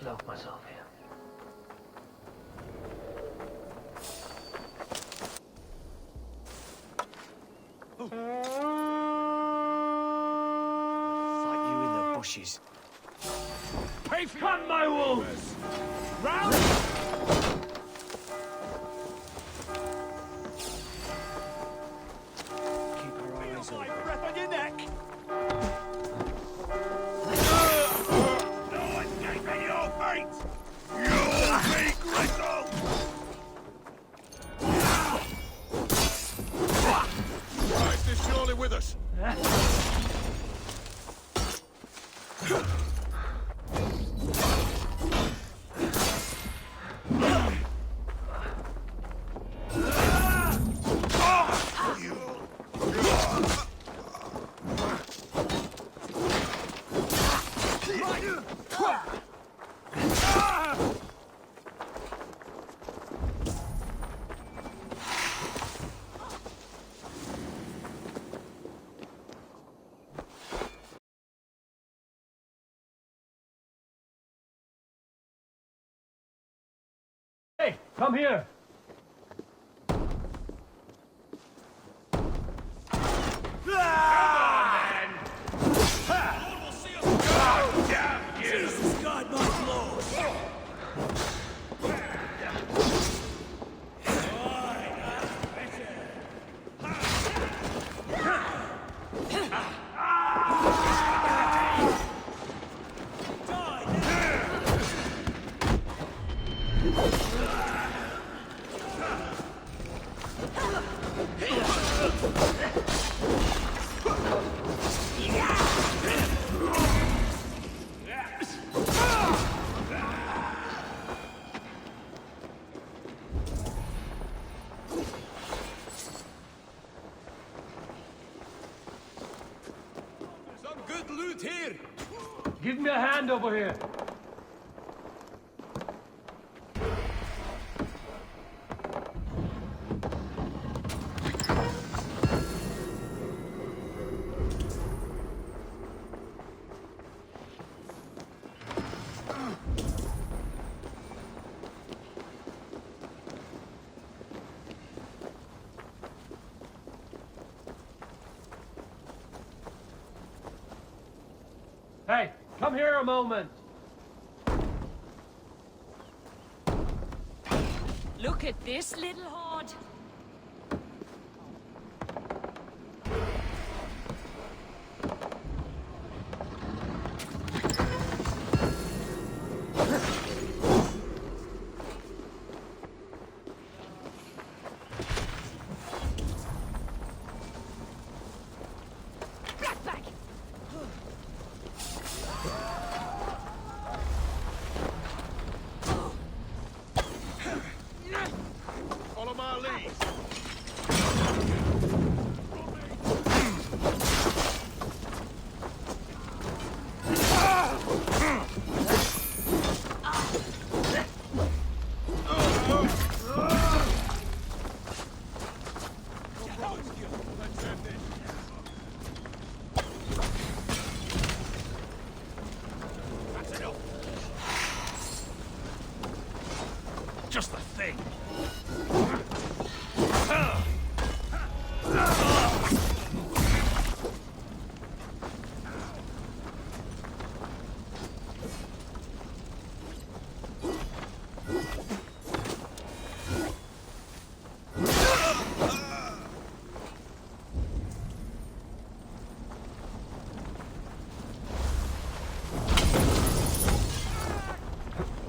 lock myself here. Fight you in the bushes. Cut my wolves! Round! Keep our eyes open. Breath on your neck! No escaping your fate! You'll be gristle! Christ is surely with us! Hey, come here! Jesus God, my Lord! Some good loot here! Give me a hand over here! Hey, come here a moment! Look at this little horde. Back! Follow my lead! Let's end this. That's enough! Just the thing!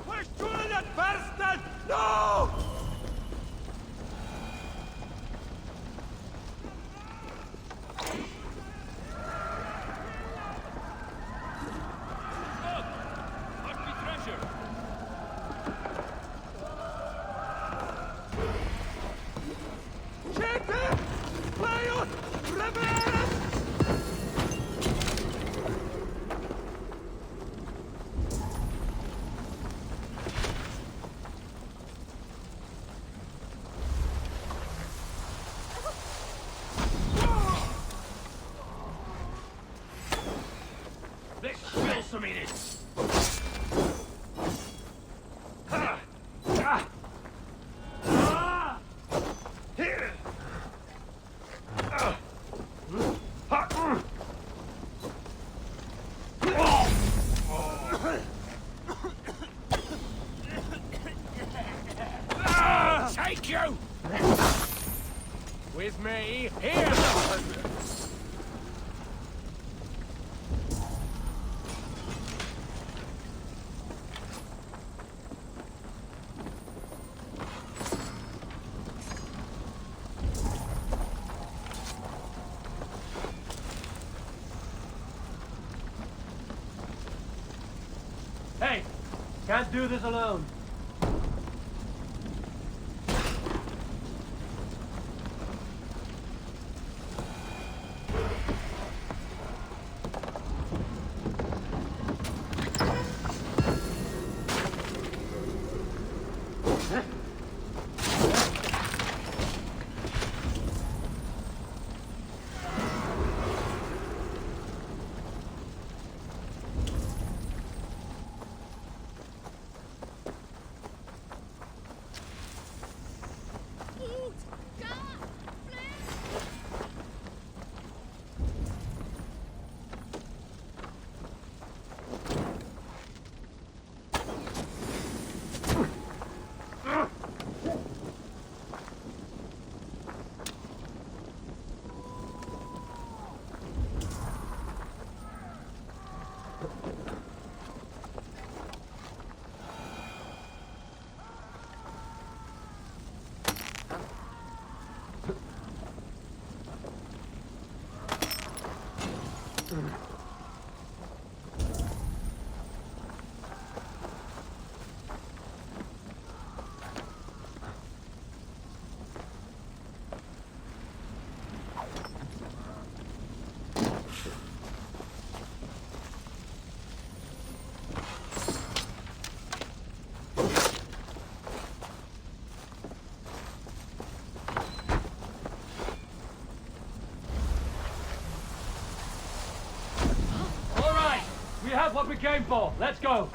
Push through that bastard! No! Must be treasure! Check them! Lion! Rebels! Let's spill some in it! me. Here! Hey, can't do this alone. All right, we have what we came for. Let's go.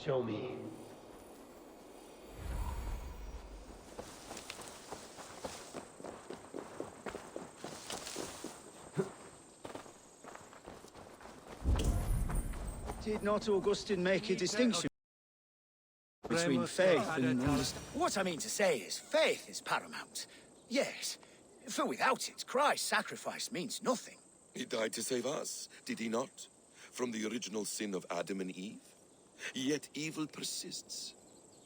Show me. Did not Augustine make a distinction between faith and understanding? What I mean to say is, faith is paramount. Yes, for without it, Christ's sacrifice means nothing. He died to save us, did he not? From the original sin of Adam and Eve? Yet evil persists.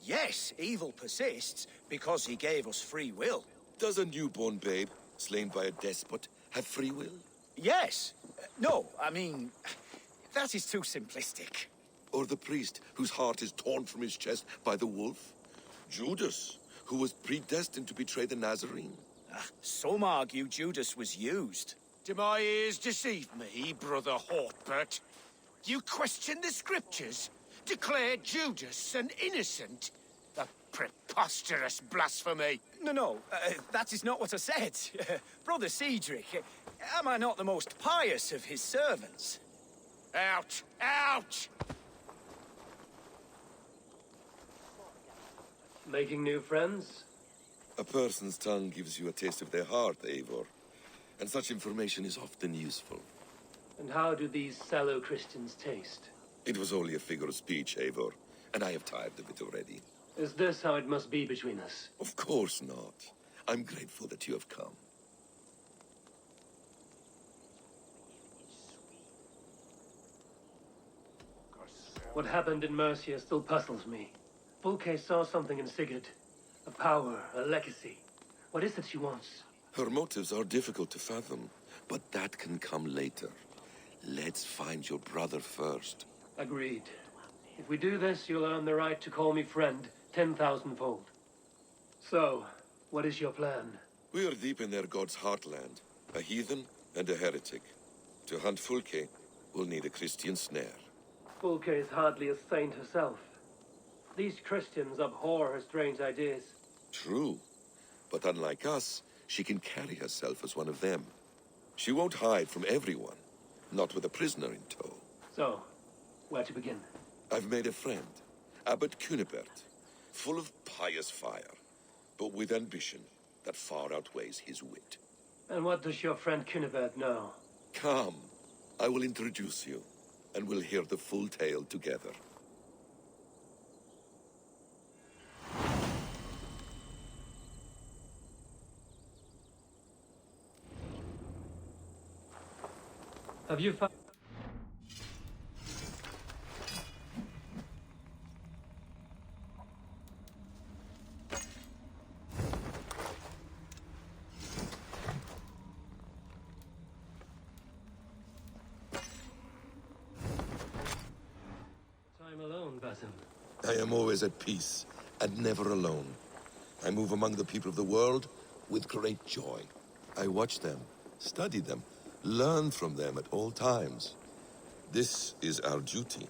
Yes, evil persists because he gave us free will. Does a newborn babe, slain by a despot, have free will? Yes. No, I mean, that is too simplistic. Or the priest whose heart is torn from his chest by the wolf? Judas, who was predestined to betray the Nazarene? Some argue Judas was used. Do my ears deceive me, Brother Hortbert? You question the scriptures? Declare Judas an innocent? A preposterous blasphemy! No, that is not what I said. Brother Cedric, am I not the most pious of his servants? Out! Out! Making new friends? A person's tongue gives you a taste of their heart, Eivor. And such information is often useful. And how do these sallow Christians taste? It was only a figure of speech, Eivor, and I have tired of it already. Is this how it must be between us? Of course not. I'm grateful that you have come. What happened in Mercia still puzzles me. Fulke saw something in Sigurd. A power, a legacy. What is it she wants? Her motives are difficult to fathom, but that can come later. Let's find your brother first. Agreed. If we do this, you'll earn the right to call me friend 10,000-fold. So, what is your plan? We are deep in their god's heartland, a heathen and a heretic. To hunt Fulke, we'll need a Christian snare. Fulke is hardly a saint herself. These Christians abhor her strange ideas. True, but unlike us, she can carry herself as one of them. She won't hide from everyone, not with a prisoner in tow. So, where to begin? I've made a friend, Abbot Cunibert, full of pious fire, but with ambition that far outweighs his wit. And what does your friend Cunibert know? Come, I will introduce you, and we'll hear the full tale together. Have you found... Time alone, Basim. I am always at peace, and never alone. I move among the people of the world with great joy. I watch them, study them, learn from them at all times. This is our duty.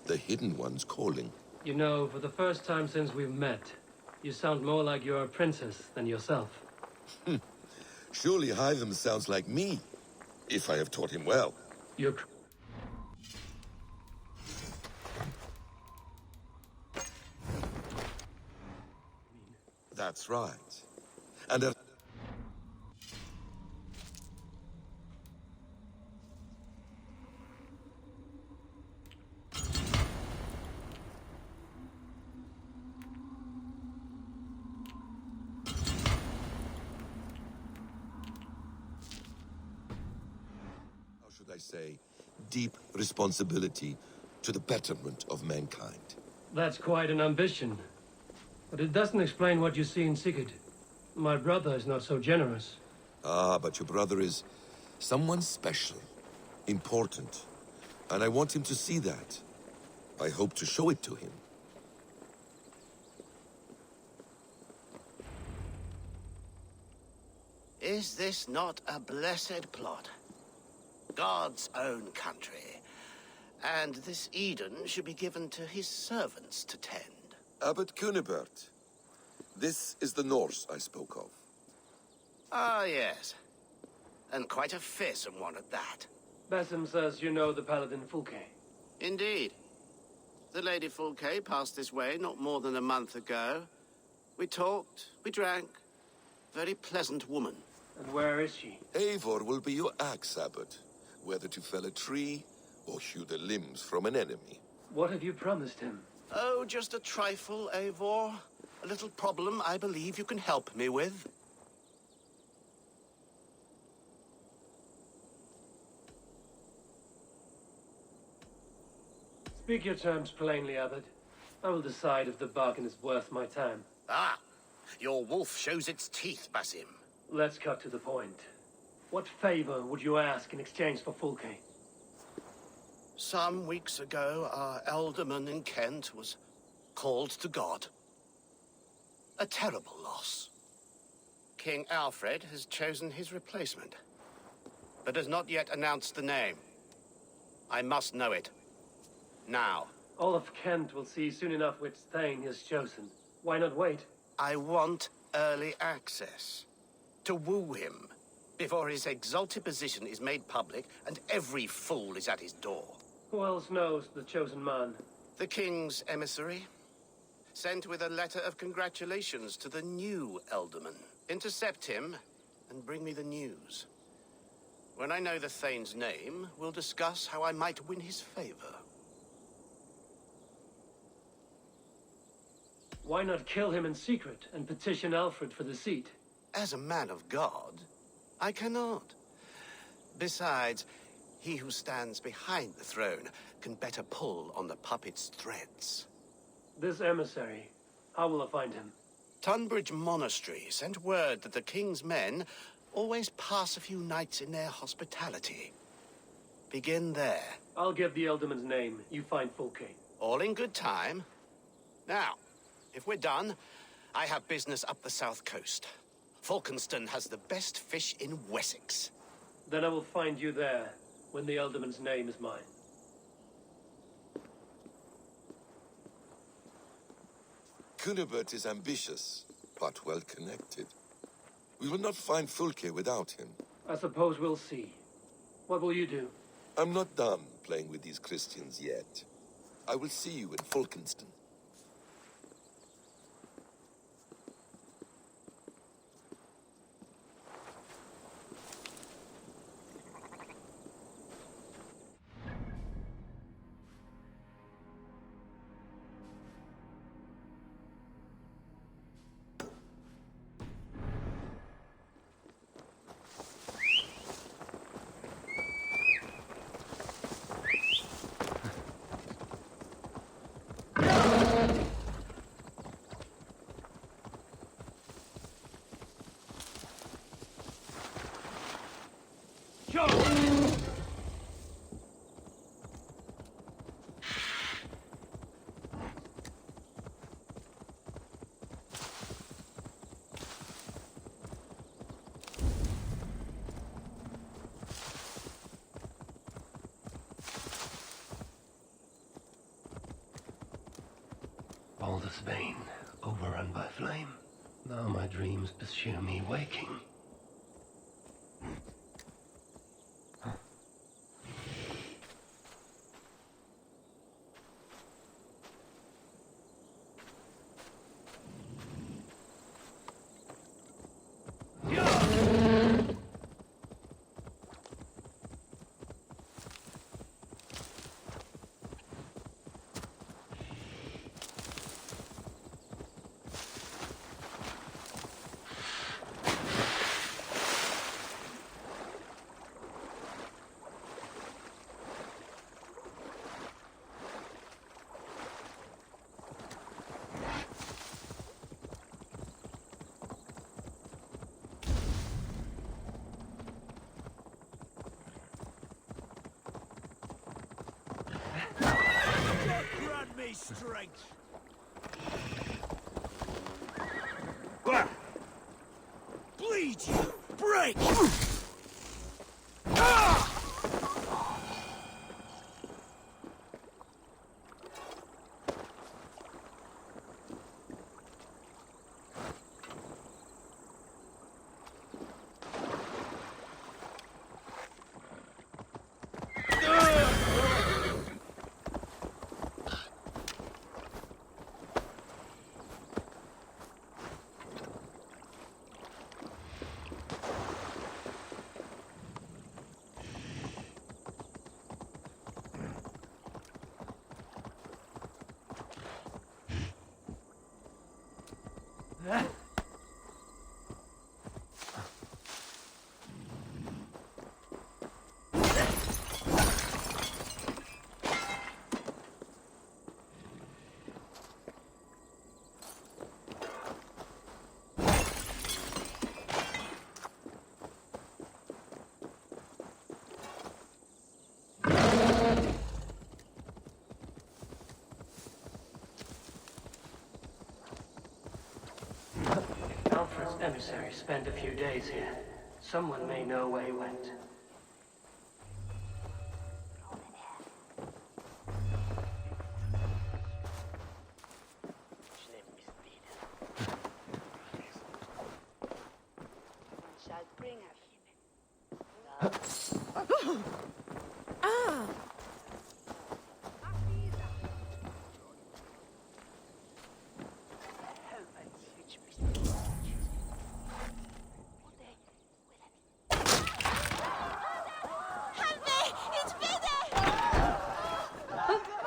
The Hidden One's calling. You know, for the first time since we've met, you sound more like you're a princess than yourself. Surely Hytham sounds like me, if I have taught him well. You're... That's right. And I say, deep responsibility to the betterment of mankind. That's quite an ambition. But it doesn't explain what you see in Sigurd. My brother is not so generous. Ah, but your brother is someone special, important, and I want him to see that. I hope to show it to him. Is this not a blessed plot? God's own country. And this Eden should be given to his servants to tend. Abbot Cunibert. This is the Norse I spoke of. Ah, yes. And quite a fearsome one at that. Basim says you know the paladin Fulke. Indeed. The Lady Fulke passed this way not more than a month ago. We talked, we drank. Very pleasant woman. And where is she? Eivor will be your axe abbot, whether to fell a tree or hew the limbs from an enemy. What have you promised him? Oh, just a trifle, Eivor. A little problem I believe you can help me with. Speak your terms plainly, Abbot. I will decide if the bargain is worth my time. Ah, your wolf shows its teeth, Basim. Let's cut to the point. What favor would you ask in exchange for Fulke? Some weeks ago, our alderman in Kent was called to God. A terrible loss. King Alfred has chosen his replacement, but has not yet announced the name. I must know it. Now. All of Kent will see soon enough which Thane he has chosen. Why not wait? I want early access. To woo him, before his exalted position is made public and every fool is at his door. Who else knows the chosen man? The king's emissary, sent with a letter of congratulations to the new alderman. Intercept him and bring me the news. When I know the Thane's name, we'll discuss how I might win his favor. Why not kill him in secret and petition Alfred for the seat? As a man of God, I cannot. Besides, he who stands behind the throne can better pull on the puppet's threads. This emissary, how will I find him? Tunbridge Monastery sent word that the king's men always pass a few nights in their hospitality. Begin there. I'll get the Elderman's name. You find Fulke. All in good time. Now, if we're done, I have business up the south coast. Falkenston has the best fish in Wessex. Then I will find you there, when the Elderman's name is mine. Cunibert is ambitious, but well connected. We will not find Fulke without him. I suppose we'll see. What will you do? I'm not done playing with these Christians yet. I will see you in Falkenston. All this vein, overrun by flame. Now my dreams pursue me waking. Grant me strength! Bleed you! Break! emissary spent a few days here. Someone may know where he went.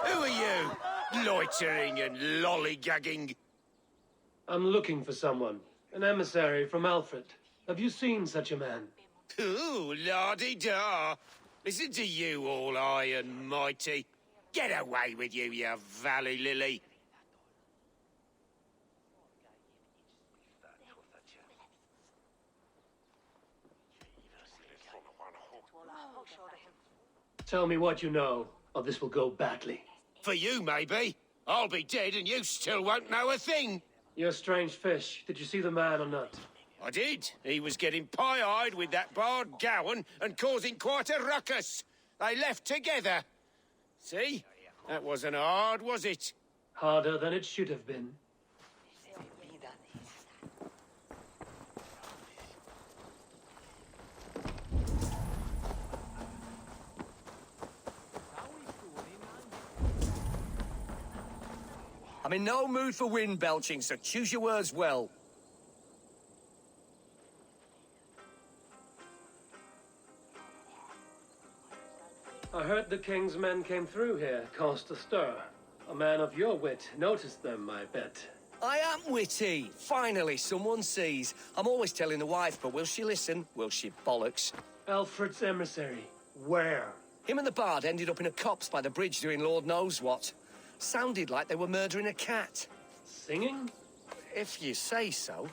Who are you? Loitering and lollygagging. I'm looking for someone. An emissary from Alfred. Have you seen such a man? Ooh, la-di-da. Listen to you, all high and mighty. Get away with you, you valley lily. Tell me what you know, or this will go badly. For you, maybe. I'll be dead and you still won't know a thing. You're a strange fish. Did you see the man or not? I did. He was getting pie-eyed with that bard Gowan and causing quite a ruckus. They left together. See? That wasn't hard, was it? Harder than it should have been. I'm in no mood for wind belching, so choose your words well. I heard the king's men came through here, caused a stir. A man of your wit noticed them, I bet. I am witty. Finally, someone sees. I'm always telling the wife, but will she listen? Will she bollocks? Alfred's emissary. Where? Him and the bard ended up in a copse by the bridge doing Lord knows what. Sounded like they were murdering a cat. Singing? If you say so.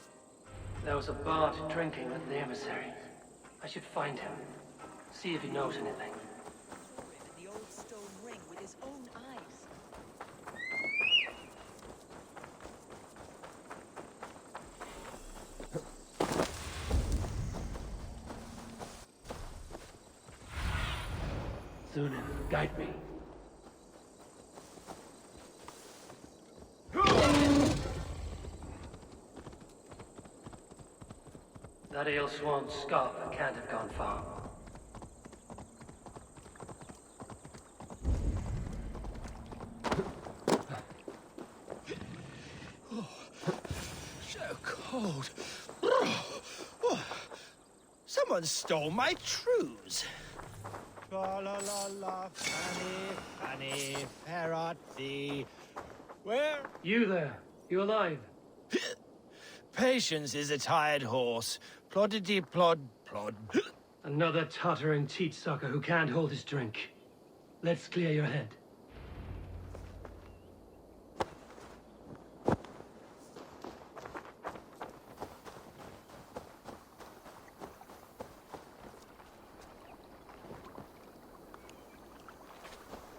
There was a bard drinking with the emissary. I should find him. See if he knows anything. The old stone ring with his own eyes. Zunin, guide me. That ale swan's scarp can't have gone far. So cold. Someone stole my trews. Tra la la la, Fanny, Fanny, fair art thee. Where? You there? You alive? Patience is a tired horse. Ploddity plod plod. Another tottering teat sucker who can't hold his drink. Let's clear your head.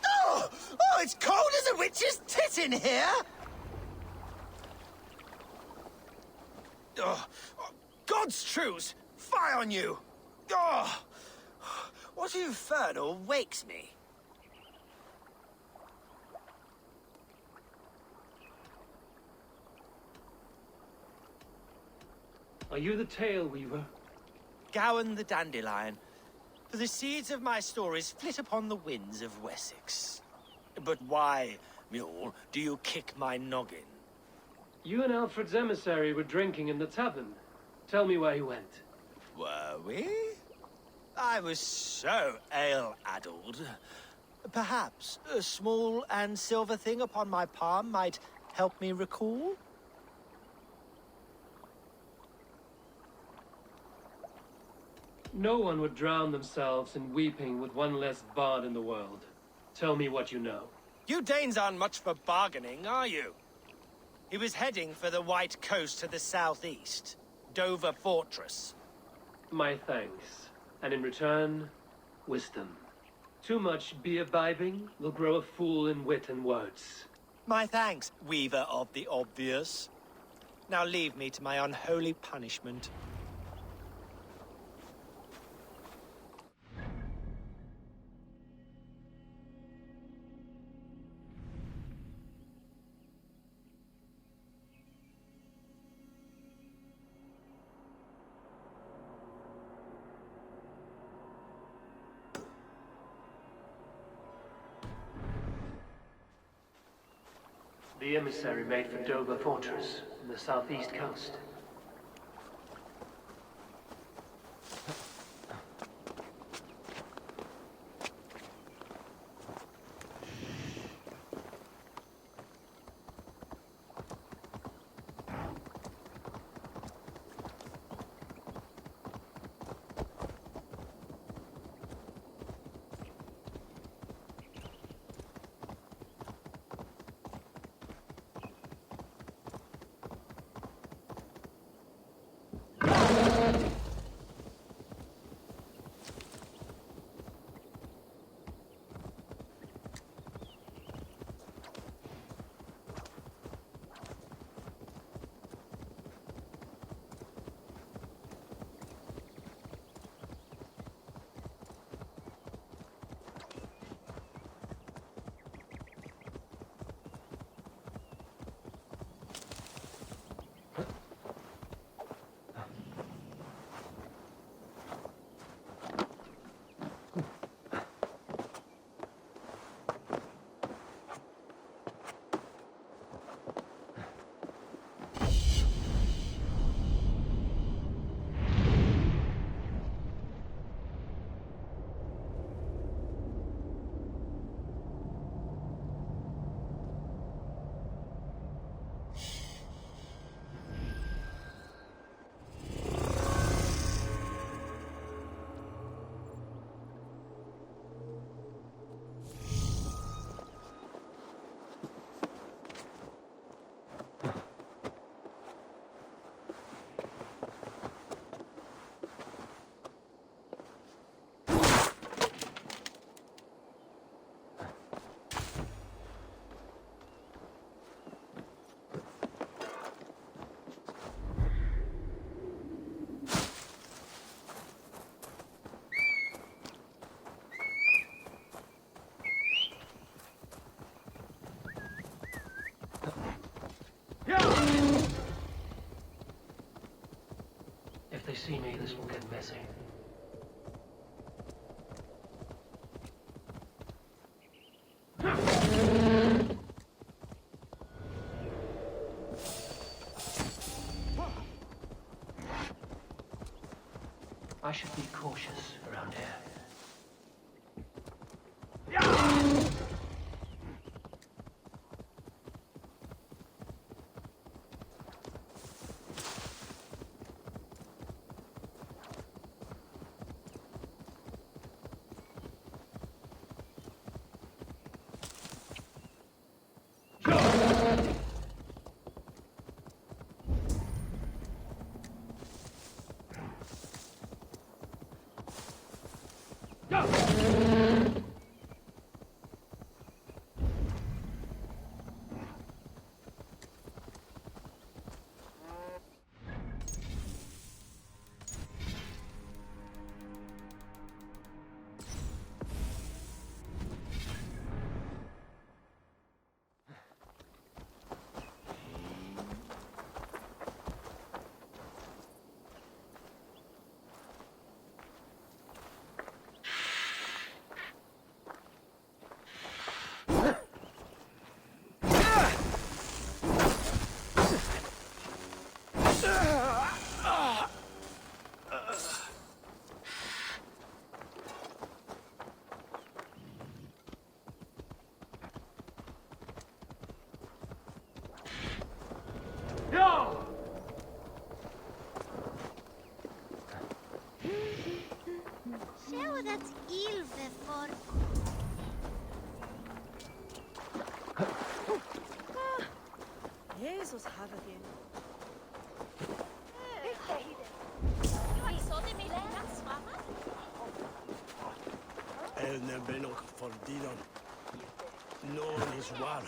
Oh, it's cold as a witch's tit in here. Oh, God's truths, fie on you! Oh, what infernal wakes me? Are you the tale weaver? Gowan the dandelion. For the seeds of my stories flit upon the winds of Wessex. But why, mule, do you kick my noggin? You and Alfred's emissary were drinking in the tavern. Tell me where he went. Were we? I was so ale-addled. Perhaps a small and silver thing upon my palm might help me recall? No one would drown themselves in weeping with one less bard in the world. Tell me what you know. You Danes aren't much for bargaining, are you? He was heading for the White Coast to the southeast. Dover Fortress. My thanks. And in return, wisdom. Too much beer-bibbing will grow a fool in wit and words. My thanks, weaver of the obvious. Now leave me to my unholy punishment. The emissary made for Dover Fortress, in the southeast coast. If they see me, this will get messy. I should be cautious around here. Sjå dat ilve for... Jesus have thee. El nebelok for Didon. No one is war.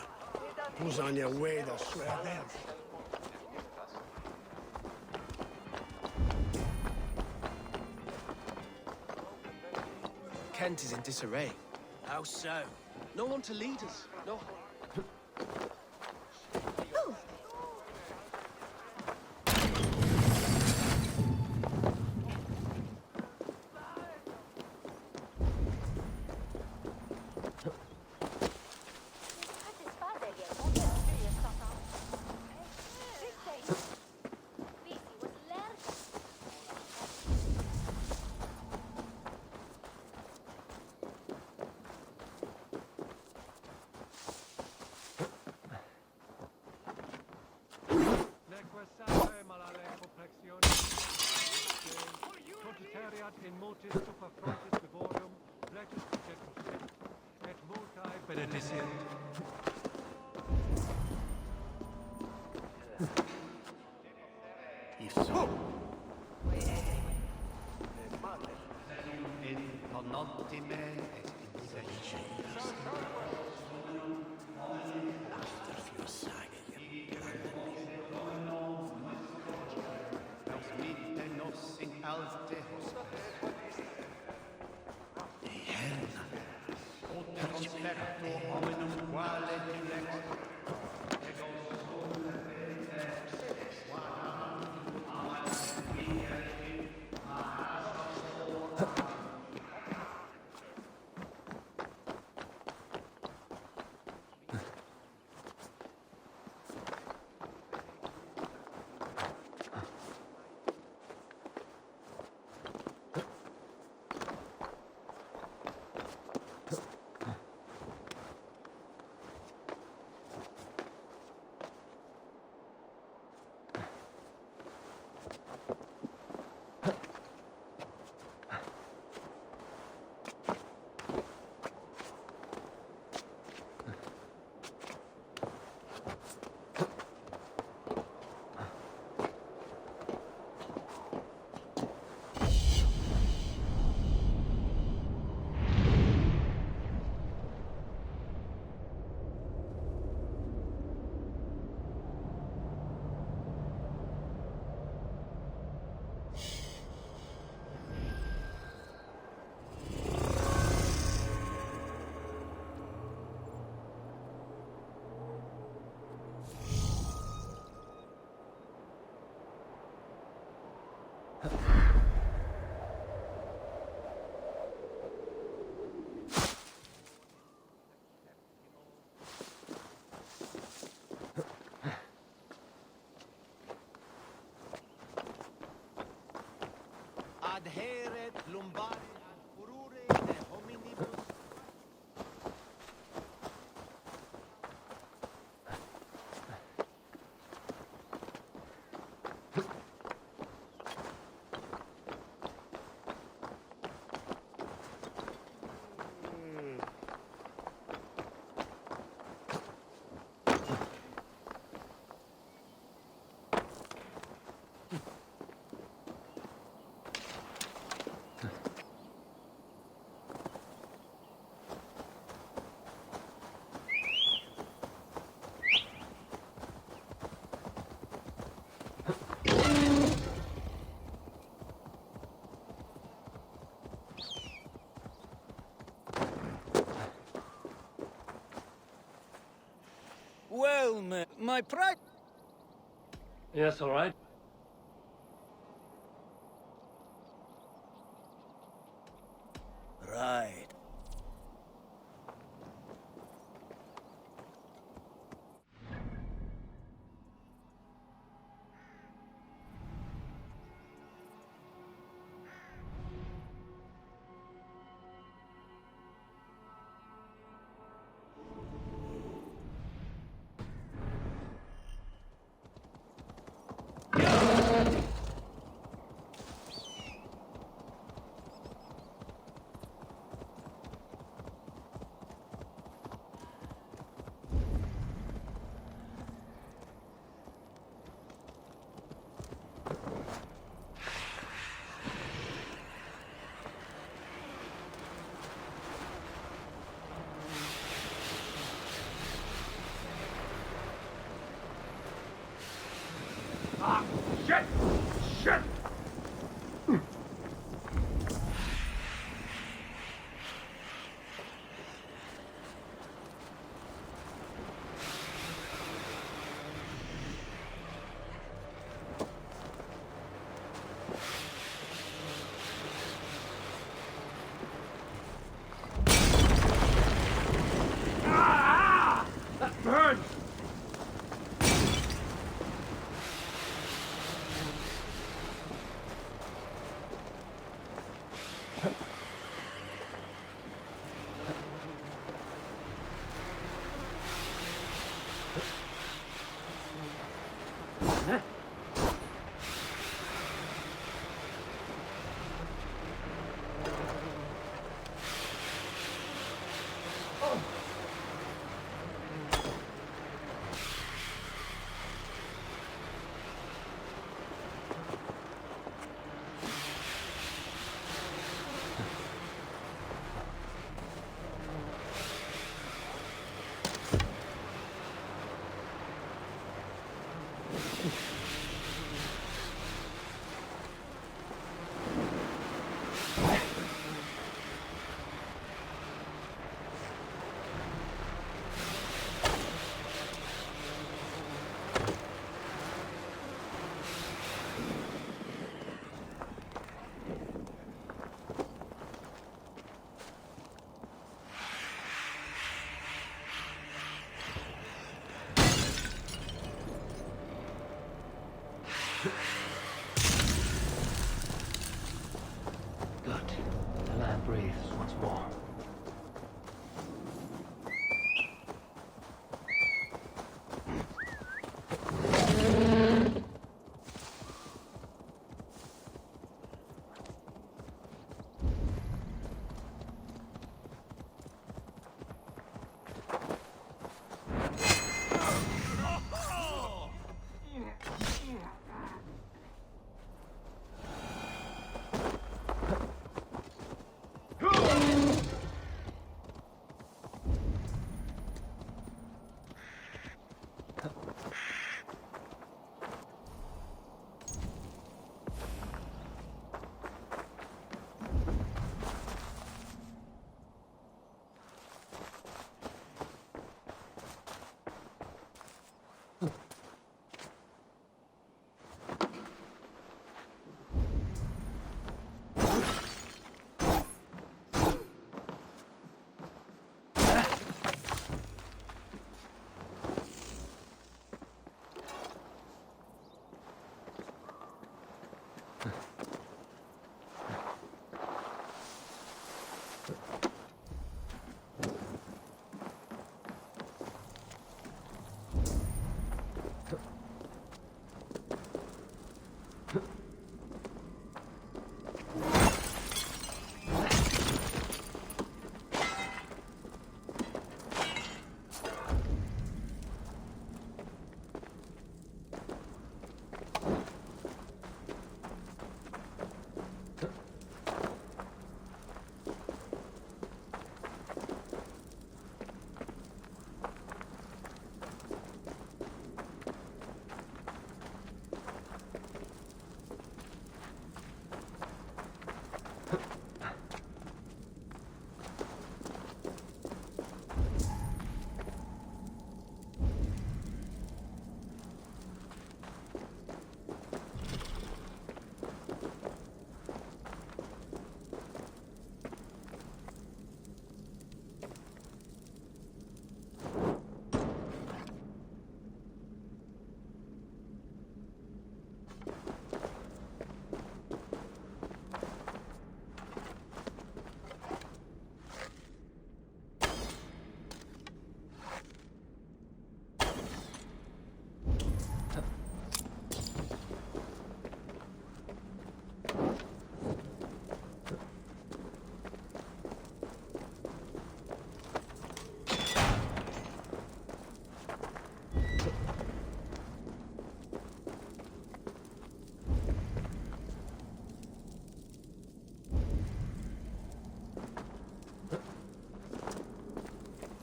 Who's on your way to swear there? Kent is in disarray. How so? No one to lead us. No. in motis super frontis vivorium, flectus projectus et multae benedicient. If so, in ponotime et insections. After few sagem, nos mite nos in alte hospes. Eherna, percipiecto hominum quale dilex. Adheret lumbare ad furore de hominibus. Well, my pride... Yes, all right. Right. Good. The land breathes once more.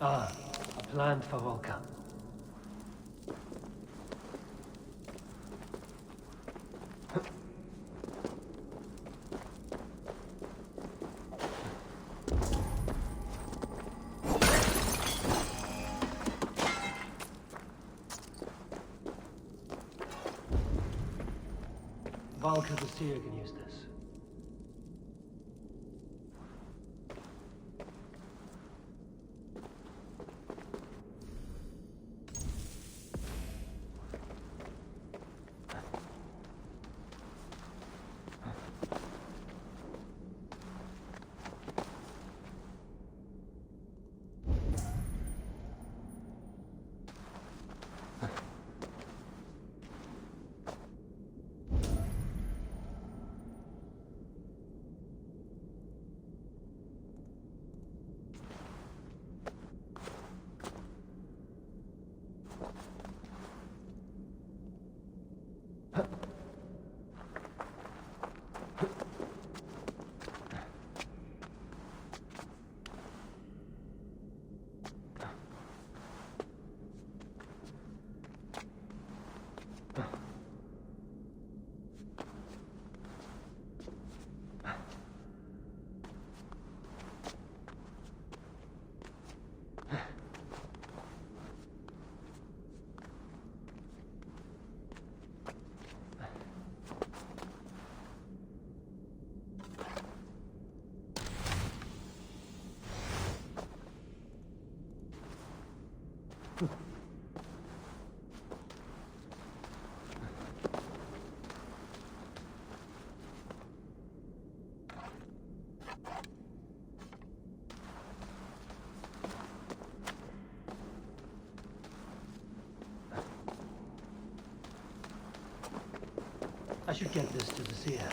Ah, a plan for Volca. Volca the seer can use this. I should get this to the seer.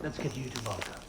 Let's get you to Volga.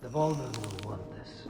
The vulnerable will want this.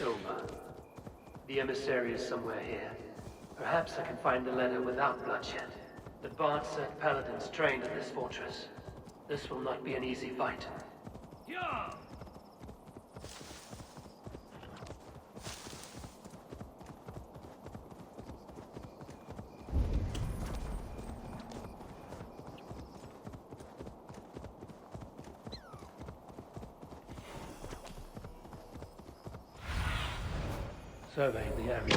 Over. The emissary is somewhere here. Perhaps I can find the letter without bloodshed. The Bard set paladins trained at this fortress. This will not be an easy fight. Yeah! Surveying the area.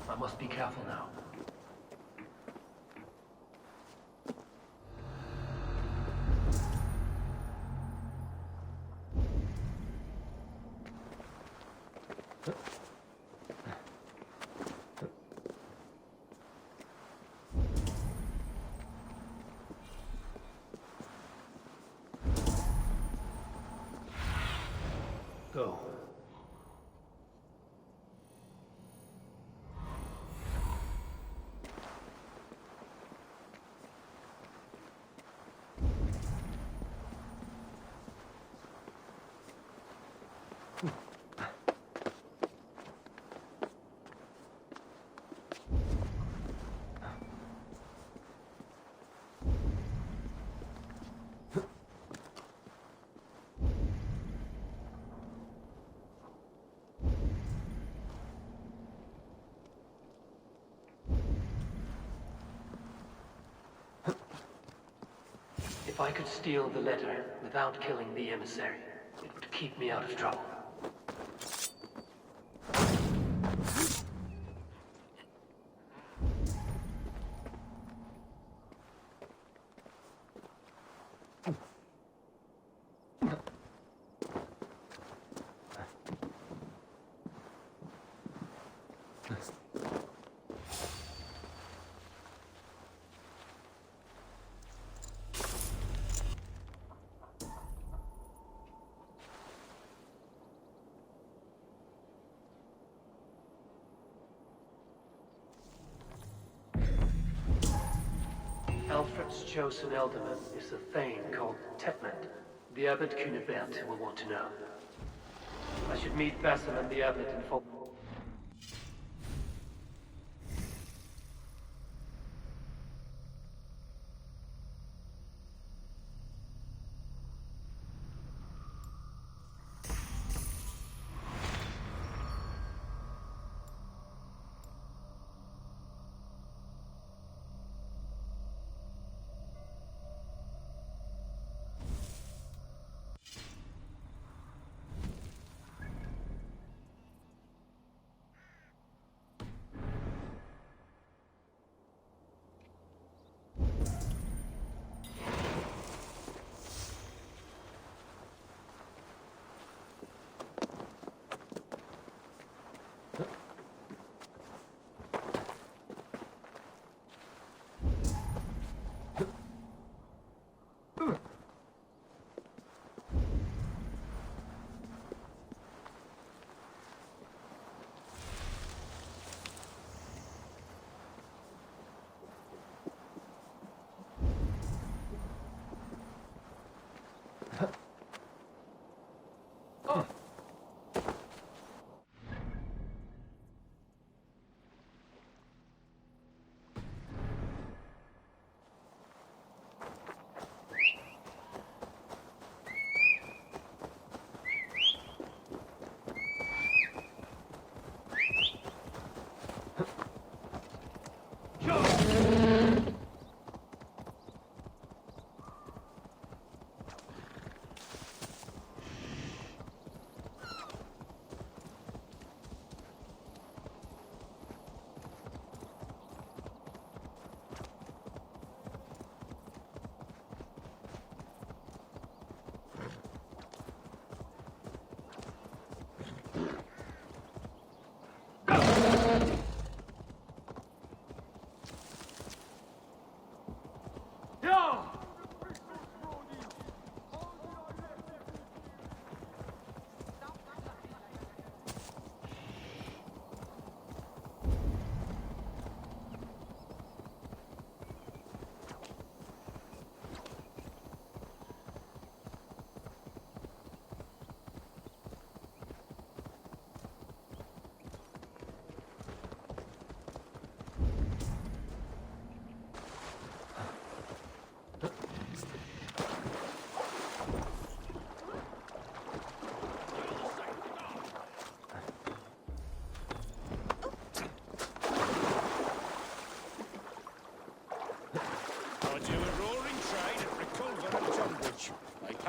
I must be careful now. Go. If I could steal the letter without killing the emissary, it would keep me out of trouble. Alfred's chosen elderman is a thane called Tetmund. The abbot Cunibert will want to know. I should meet Basil and the abbot in full.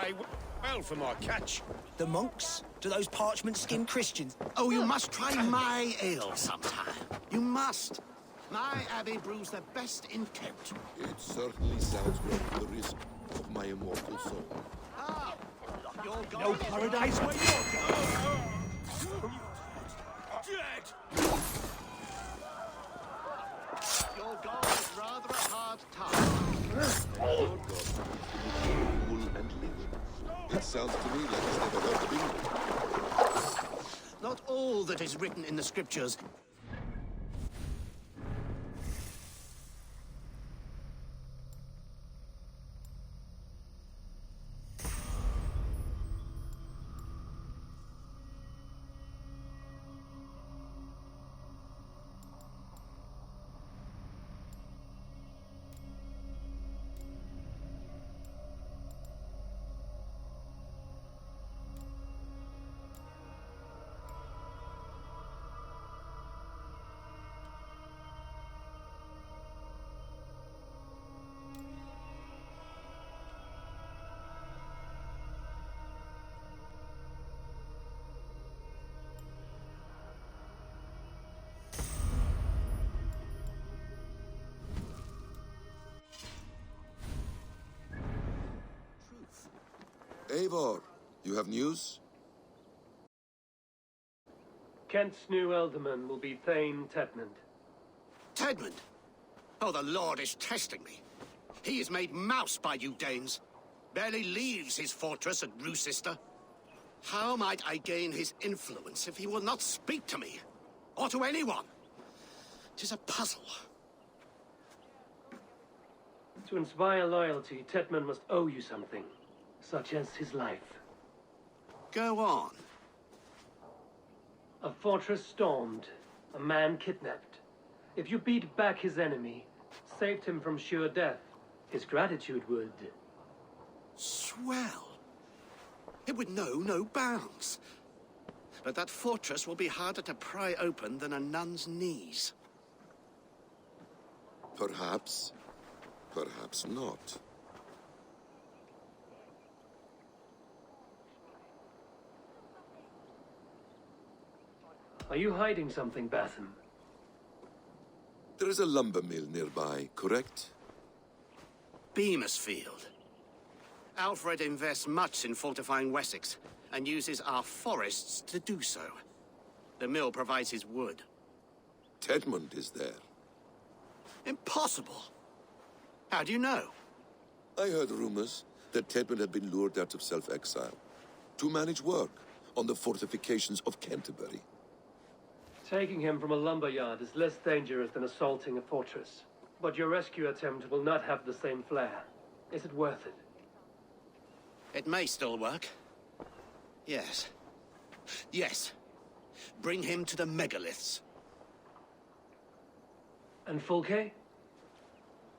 pay well for my catch. The monks? Do those parchment-skinned Christians? Oh, you must try my ale sometime. You must. My abbey brews the best in Kent. It certainly sounds worth the risk of my immortal soul. Ah, your God No paradise where you're going. Dead! Your God is rather a hard task. Your God wool and linen. It sounds to me like it's never heard of England. Not all that is written in the scriptures Eivor, you have news? Kent's new ealdorman will be Thane Tedmund. Tedmund? Oh, the Lord is testing me. He is made mouse by you Danes. Barely leaves his fortress at Roosister. How might I gain his influence if he will not speak to me? Or to anyone? 'Tis a puzzle. To inspire loyalty, Tedmund must owe you something, such as his life. Go on. A fortress stormed, a man kidnapped. If you beat back his enemy, saved him from sure death, his gratitude would... Swell. It would know no bounds. But that fortress will be harder to pry open than a nun's knees. Perhaps. Perhaps not. Are you hiding something, Batham? There is a lumber mill nearby, correct? Beamisfield. Alfred invests much in fortifying Wessex, and uses our forests to do so. The mill provides his wood. Tedmund is there. Impossible! How do you know? I heard rumors that Tedmund had been lured out of self-exile to manage work on the fortifications of Canterbury. Taking him from a lumberyard is less dangerous than assaulting a fortress. But your rescue attempt will not have the same flair. Is it worth it? It may still work. Yes. Yes. Bring him to the megaliths. And Fulke?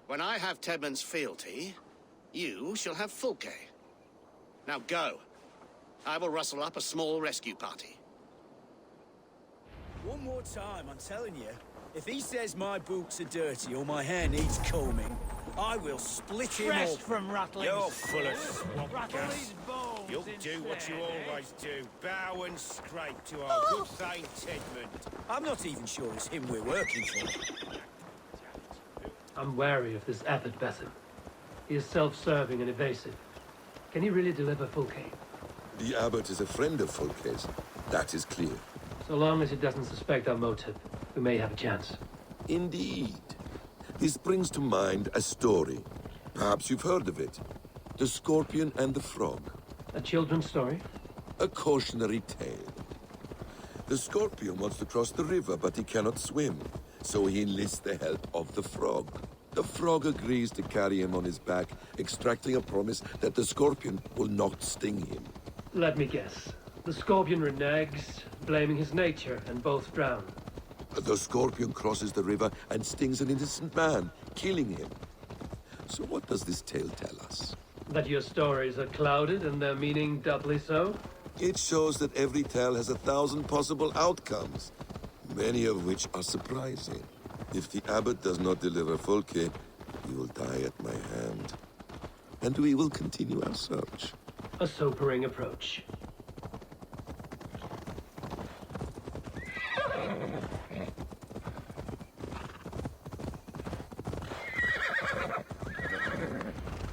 When I have Tedmund's fealty, you shall have Fulke. Now go. I will rustle up a small rescue party. One more time, I'm telling you. If he says my boots are dirty or my hair needs combing, I will split him Rest up. from rattling. You're full of swamp Rattle gas. his bones. You'll do what you instead, eh? always do. Bow and scrape to our good Thane Tedmund. I'm not even sure it's him we're working for. I'm wary of this abbot, Batham. He is self-serving and evasive. Can he really deliver Fulke? The abbot is a friend of Fulke's. That is clear. So long as he doesn't suspect our motive, we may have a chance. Indeed. This brings to mind a story. Perhaps you've heard of it. The Scorpion and the Frog. A children's story? A cautionary tale. The Scorpion wants to cross the river, but he cannot swim. So he enlists the help of the Frog. The Frog agrees to carry him on his back, extracting a promise that the Scorpion will not sting him. Let me guess. The Scorpion reneges, blaming his nature, and both drown. The Scorpion crosses the river and stings an innocent man, killing him. So what does this tale tell us? That your stories are clouded and their meaning doubly so? It shows that every tale has 1,000 possible outcomes, many of which are surprising. If the abbot does not deliver Fulke, he will die at my hand. And we will continue our search. A sobering approach.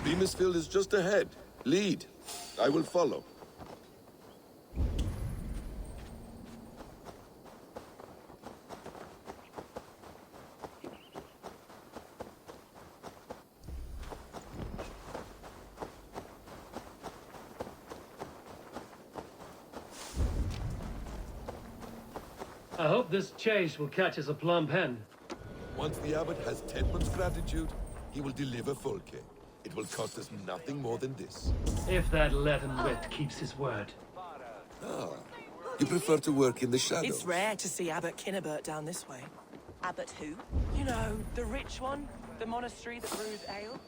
Beamisfield is just ahead. Lead. I will follow. I hope this chase will catch us a plump hen. Once the abbot has Tedmund's gratitude, he will deliver Folke. It will cost us nothing more than this. If that leaden wit keeps his word. Ah, you prefer to work in the shadows? It's rare to see Abbot Kinnebert down this way. Abbot who? You know, the rich one. The monastery that brews ale.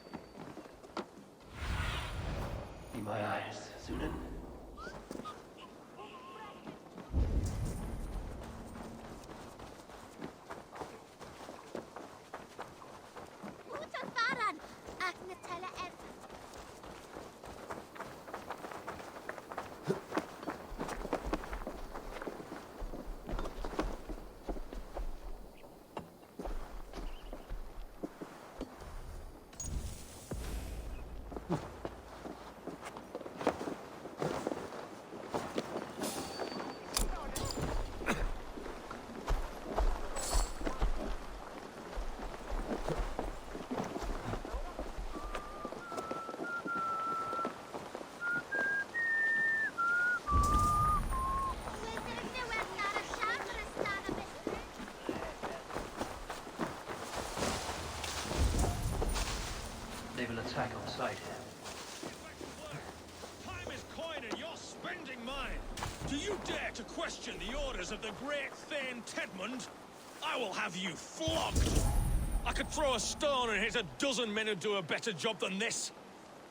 Be my eyes, Sunan. Guten Fahrrad. Ach, Nutella Ed. They will attack on sight here. Time is coin and you're spending mine. Do you dare to question the orders of the great Thane Tedmund? I will have you flogged. I could throw a stone and hit a dozen men who'd do a better job than this.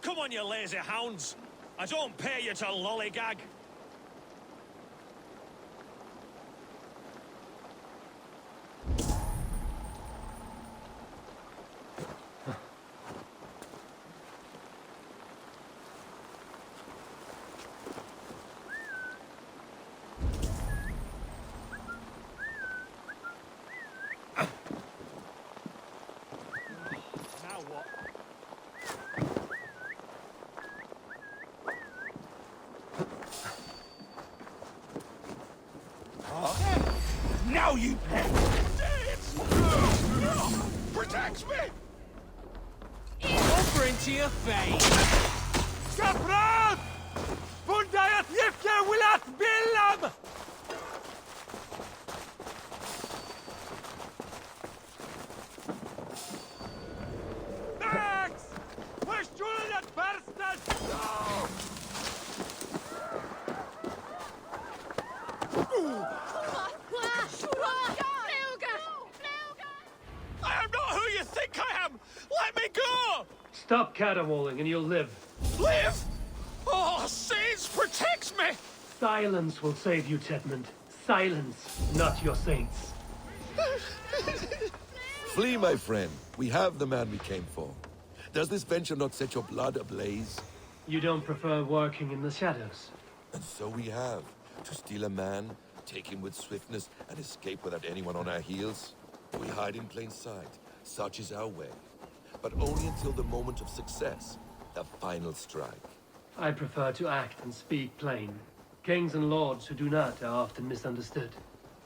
Come on, you lazy hounds. I don't pay you to lollygag. Now what? Now you pay! Protect me! Over into your face! Kapran! Bundayat Yifke Wilat Billam! Max! Push Julian Barstas! No! I am not who you think I am! Let me go! Stop caterwauling and you'll live. Live! Oh, saints, protect me! Silence will save you, Tedmund. Silence, not your saints. Flee, my friend. We have the man we came for. Does this venture not set your blood ablaze? You don't prefer working in the shadows? And so we have. To steal a man, take him with swiftness, and escape without anyone on our heels? We hide in plain sight. Such is our way. But only until the moment of success. The final strike. I prefer to act and speak plain. Kings and lords who do not are often misunderstood.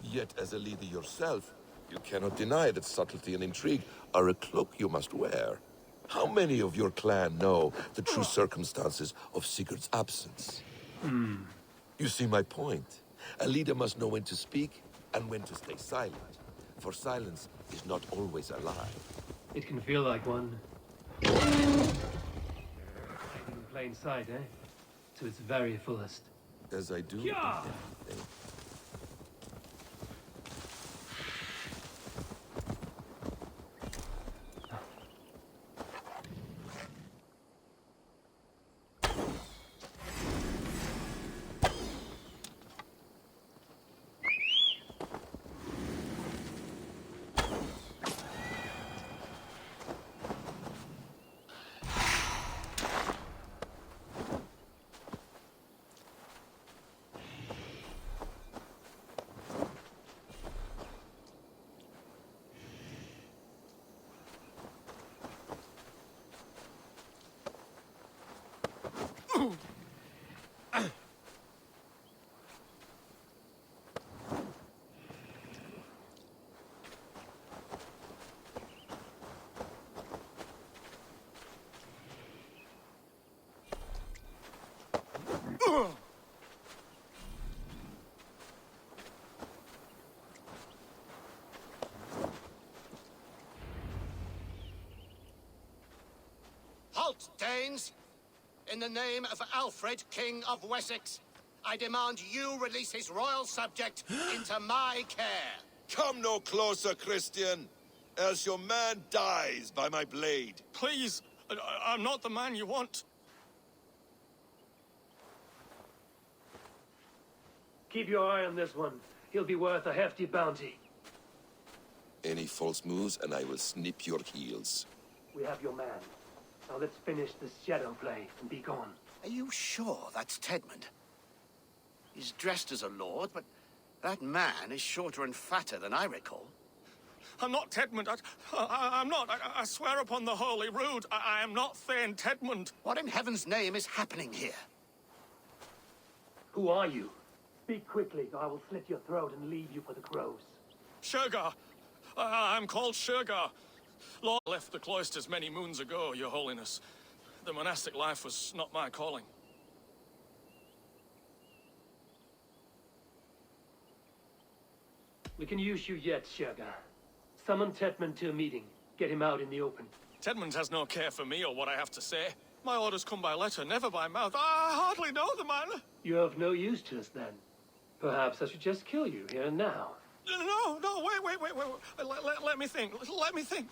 Yet, as a leader yourself, you cannot deny that subtlety and intrigue are a cloak you must wear. How many of your clan know the true circumstances of Sigurd's absence? You see my point. A leader must know when to speak and when to stay silent. For silence is not always a lie. It can feel like one. Hiding in plain sight, eh? To its very fullest. As I do Yeah. in everything. halt, Danes! In the name of Alfred, King of Wessex, I demand you release his royal subject into my care. Come no closer, Christian, else your man dies by my blade. Please, I'm not the man you want. Keep your eye on this one. He'll be worth a hefty bounty. Any false moves, and I will snip your heels. We have your man. Now let's finish this shadow play and be gone. Are you sure that's Tedmund? He's dressed as a lord, but that man is shorter and fatter than I recall. I'm not Tedmund. I'm not. I swear upon the Holy Rood, I am not Thane Tedmund. What in heaven's name is happening here? Who are you? Speak quickly, or I will slit your throat and leave you for the crows. Shergar. I'm called Shergar. Lord left the cloisters many moons ago, Your Holiness. The monastic life was not my calling. We can use you yet, Shergar. Summon Tedmund to a meeting. Get him out in the open. Tedmund has no care for me or what I have to say. My orders come by letter, never by mouth. I hardly know the man. You're of no use to us, then. Perhaps I should just kill you here and now. No, wait. Let me think. Let me think.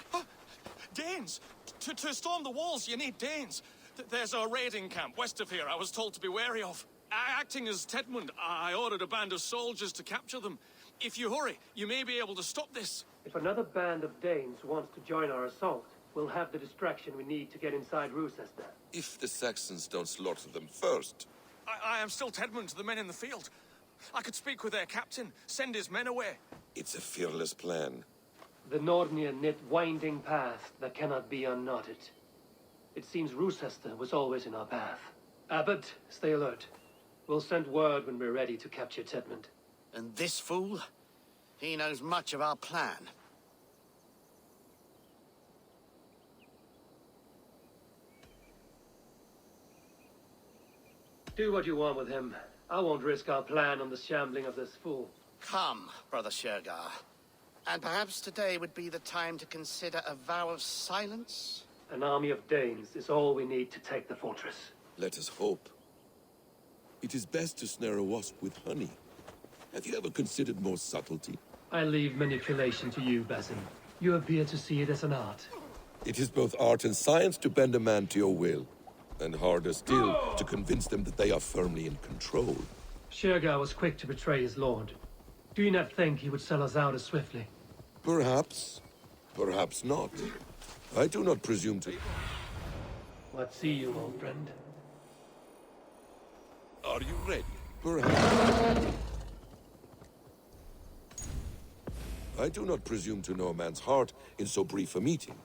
Danes. To storm the walls, you need Danes. There's a raiding camp west of here I was told to be wary of. Acting as Tedmund, I ordered a band of soldiers to capture them. If you hurry, you may be able to stop this. If another band of Danes wants to join our assault, we'll have the distraction we need to get inside Rochester. If the Saxons don't slaughter them first. I am still Tedmund to the men in the field. I could speak with their captain, send his men away. It's a fearless plan. The Nordnir knit winding path that cannot be unknotted. It seems Rochester was always in our path. Abbot, stay alert. We'll send word when we're ready to capture Tedmund. And this fool? He knows much of our plan. Do what you want with him. I won't risk our plan on the shambling of this fool. Come, Brother Shergar. And perhaps today would be the time to consider a vow of silence? An army of Danes is all we need to take the fortress. Let us hope. It is best to snare a wasp with honey. Have you ever considered more subtlety? I leave manipulation to you, Basim. You appear to see it as an art. It is both art and science to bend a man to your will. And harder still to convince them that they are firmly in control. Shergar was quick to betray his lord. Do you not think he would sell us out as swiftly? Perhaps. Perhaps not. I do not presume to... What see you, old friend? Are you ready? Perhaps. I do not presume to know a man's heart in so brief a meeting.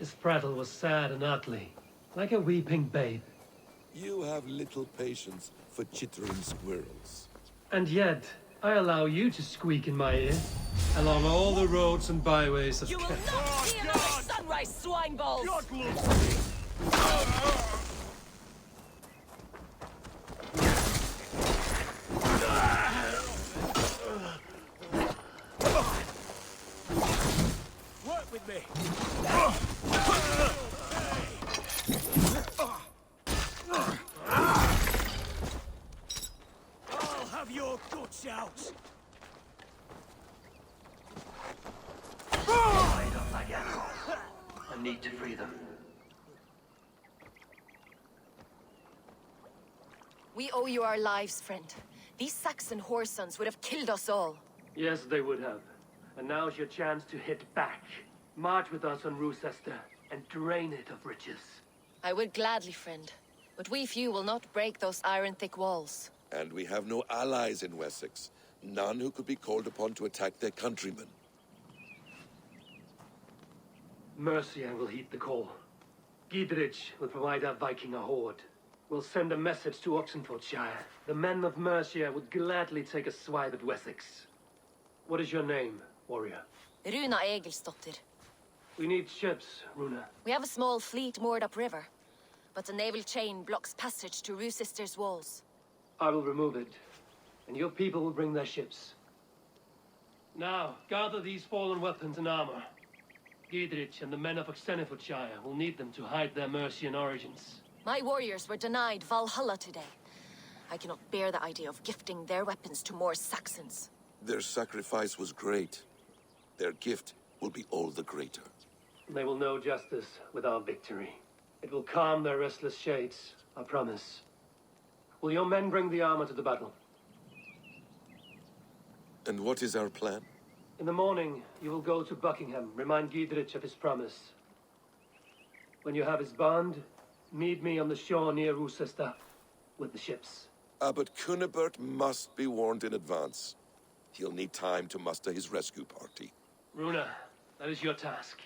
His prattle was sad and ugly, like a weeping babe. You have little patience for chittering squirrels. And yet, I allow you to squeak in my ear, along all the roads and byways of You will Kent. not see another sunrise, swine balls! Work with me. I'll have your guts out. I don't like animals. I need to free them. We owe you our lives, friend. These Saxon whoresons would have killed us all. Yes, they would have. And now's your chance to hit back. March with us on Rochester and drain it of riches. I would gladly, friend. But we few will not break those iron-thick walls. And we have no allies in Wessex. None who could be called upon to attack their countrymen. Mercia will heed the call. Giedrich will provide our Viking a horde. We'll send a message to Oxenfordshire. The men of Mercia would gladly take a swipe at Wessex. What is your name, warrior? Runa Egilsdotter. We need ships, Runa. We have a small fleet moored upriver, but the naval chain blocks passage to Rochester's walls. I will remove it, and your people will bring their ships. Now, gather these fallen weapons and armor. Giedrich and the men of Oxenfordshire will need them to hide their Mercian origins. My warriors were denied Valhalla today. I cannot bear the idea of gifting their weapons to more Saxons. Their sacrifice was great. Their gift will be all the greater. They will know justice with our victory. It will calm their restless shades, I promise. Will your men bring the armor to the battle? And what is our plan? In the morning, you will go to Buckingham, remind Giedrich of his promise. When you have his bond, meet me on the shore near Rochester with the ships. Abbot Cunibert must be warned in advance. He'll need time to muster his rescue party. Runa, that is your task.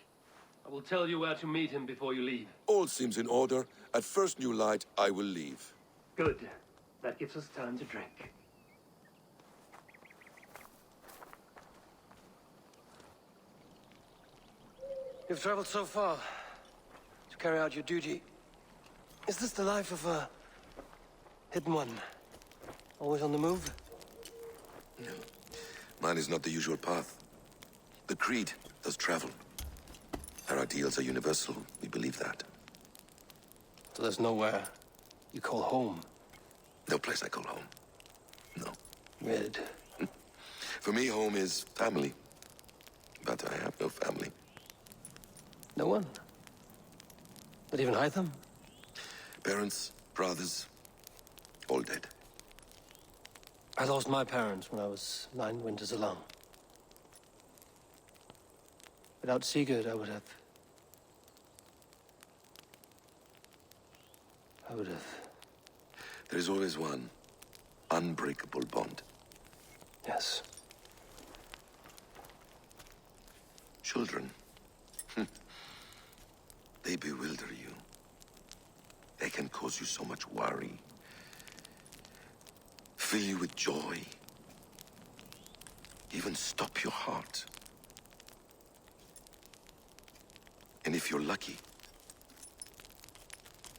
I will tell you where to meet him before you leave. All seems in order. At first new light, I will leave. Good. That gives us time to drink. You've traveled so far to carry out your duty. Is this the life of a hidden one? Always on the move? No. Mine is not the usual path. The Creed does travel. Our ideals are universal. We believe that. So there's nowhere you call home? No place I call home. No. Red. For me, home is family. But I have no family. No one? Not even Hytham? Parents, brothers, all dead. I lost my parents when I was 9 winters alone. Without Sigurd, I would have... There is always one unbreakable bond. Yes. Children. They bewilder you. They can cause you so much worry. Fill you with joy. Even stop your heart. And if you're lucky,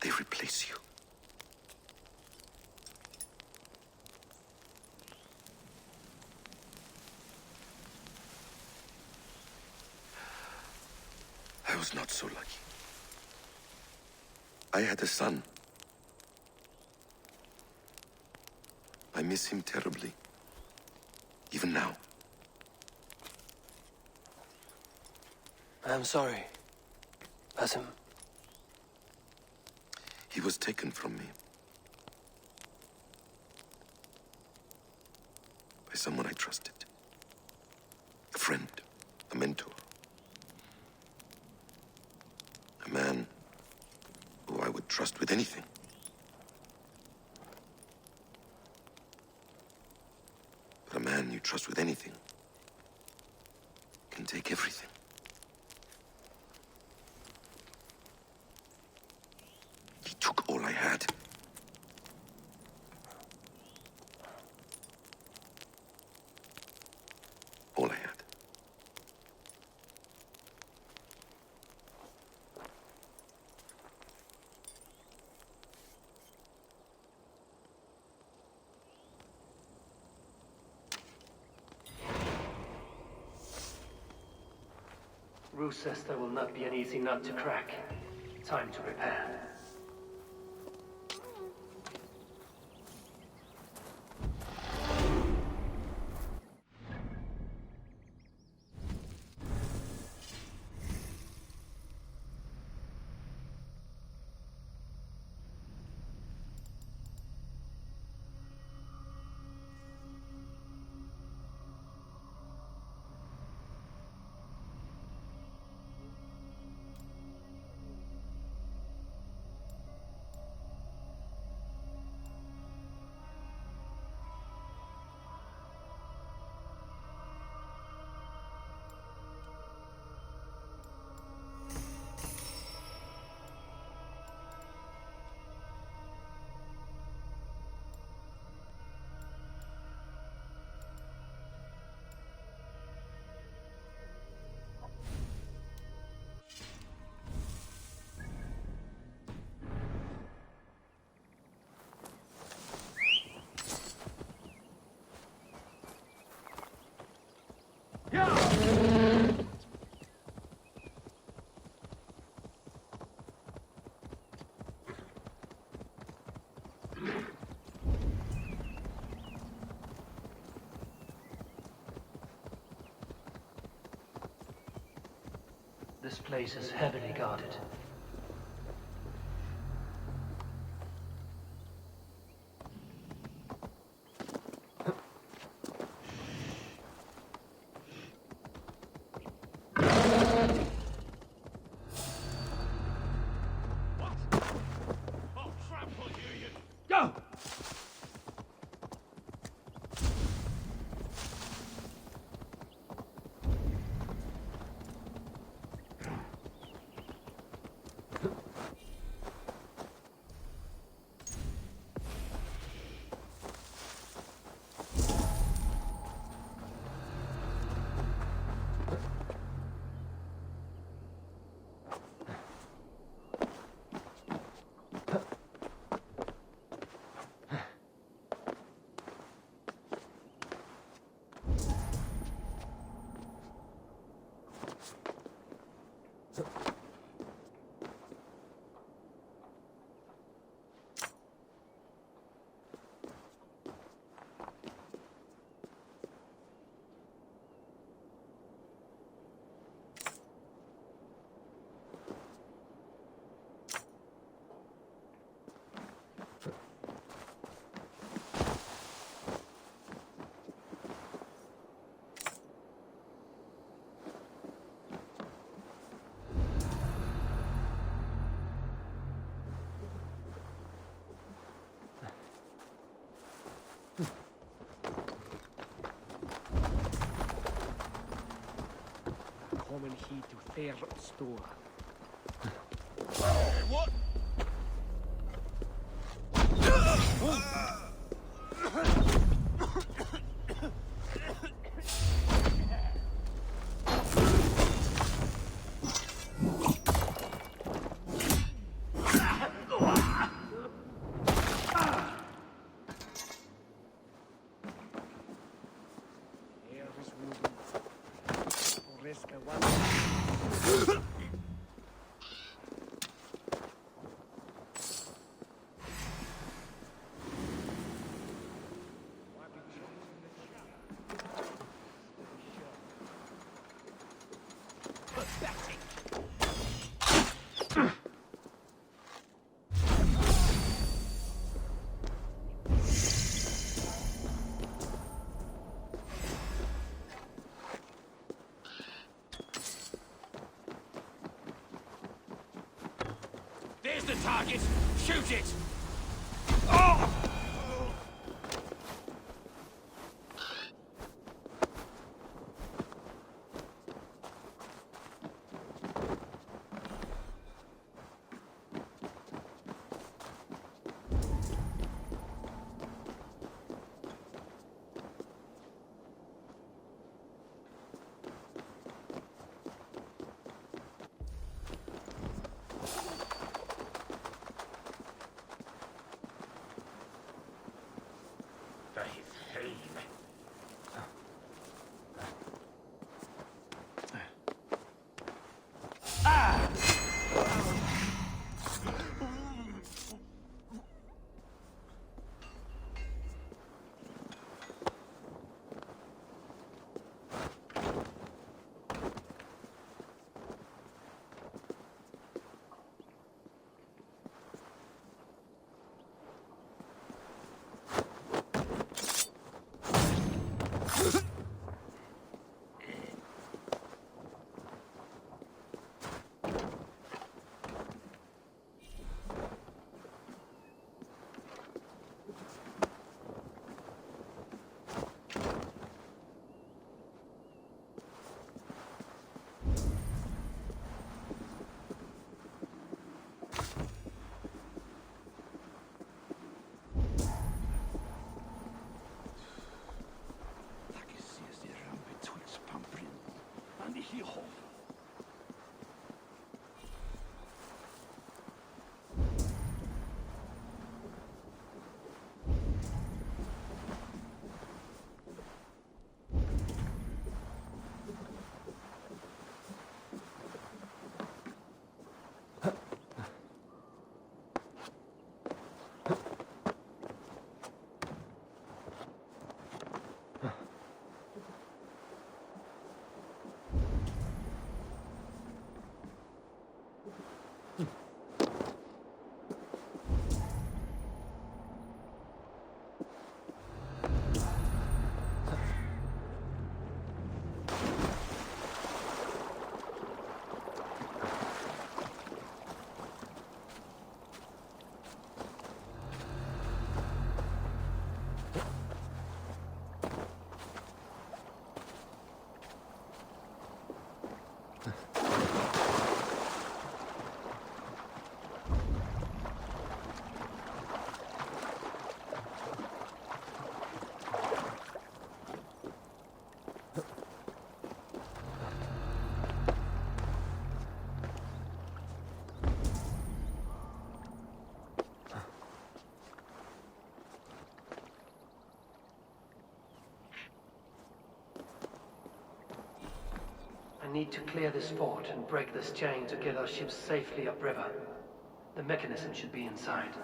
they replace you. I was not so lucky. I had a son. I miss him terribly. Even now. I'm sorry. Basim. He was taken from me. By someone I trusted. A friend. A mentor. A man who I would trust with anything. But a man you trust with anything can take everything. He took all I had. All I had. Rochester will not be an easy nut to crack. Time to prepare. place is heavily guarded. Go! Kommen hier to fair store. What? Here is Ruben. Risk one. There's the target! Shoot it! need to clear this fort and break this chain to get our ships safely upriver. The mechanism should be inside.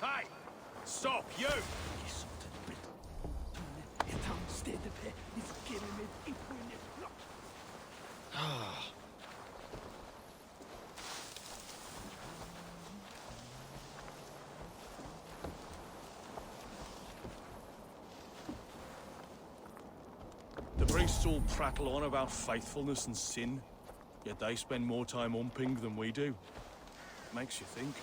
Hey! Stop, you! The priests all prattle on about faithfulness and sin, yet they spend more time umping than we do. Makes you think.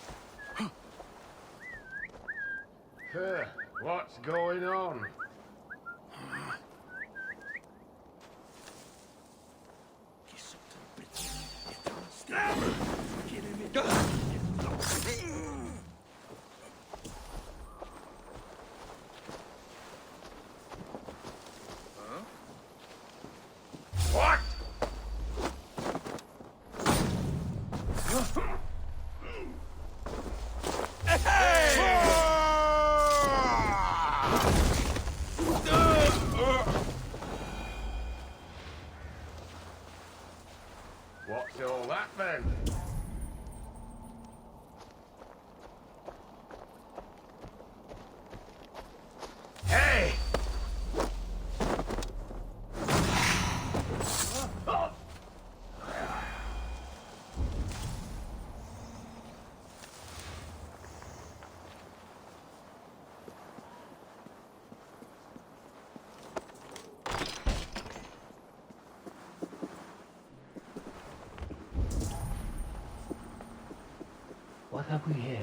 What's going on? What? What's all that then? Hey! What have we here?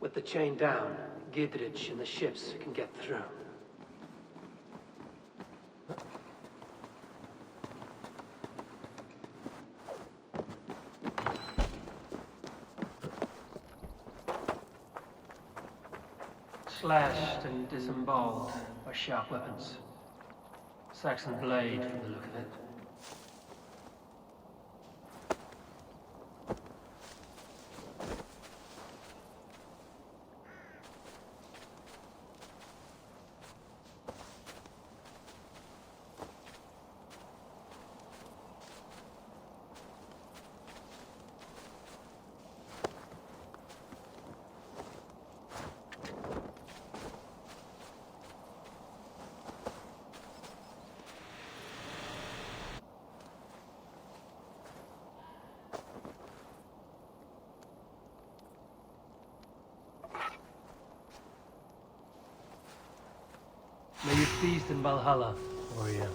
With the chain down, Gidrich and the ships can get through. Slashed and disemboweled are sharp weapons. Saxon blade from the look of it. May you feast in Valhalla, warrior.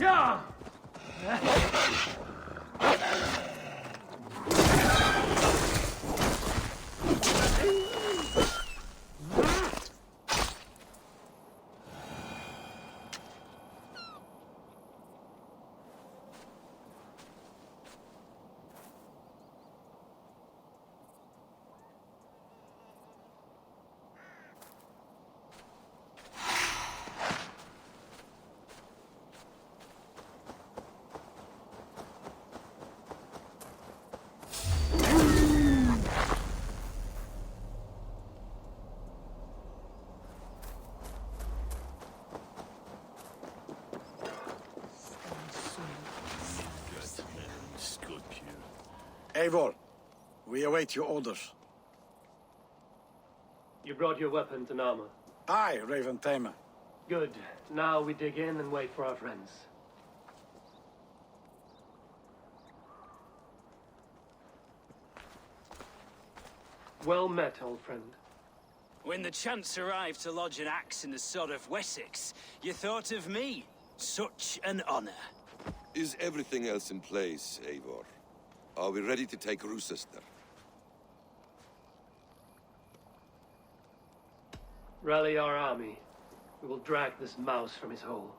Yeah! Eivor, we await your orders. You brought your weapons and armor. Aye, Raven Tamer. Good. Now we dig in and wait for our friends. Well met, old friend. When the chance arrived to lodge an axe in the sod of Wessex, you thought of me. Such an honor. Is everything else in place, Eivor? Are we ready to take Rochester? Rally our army. We will drag this mouse from his hole.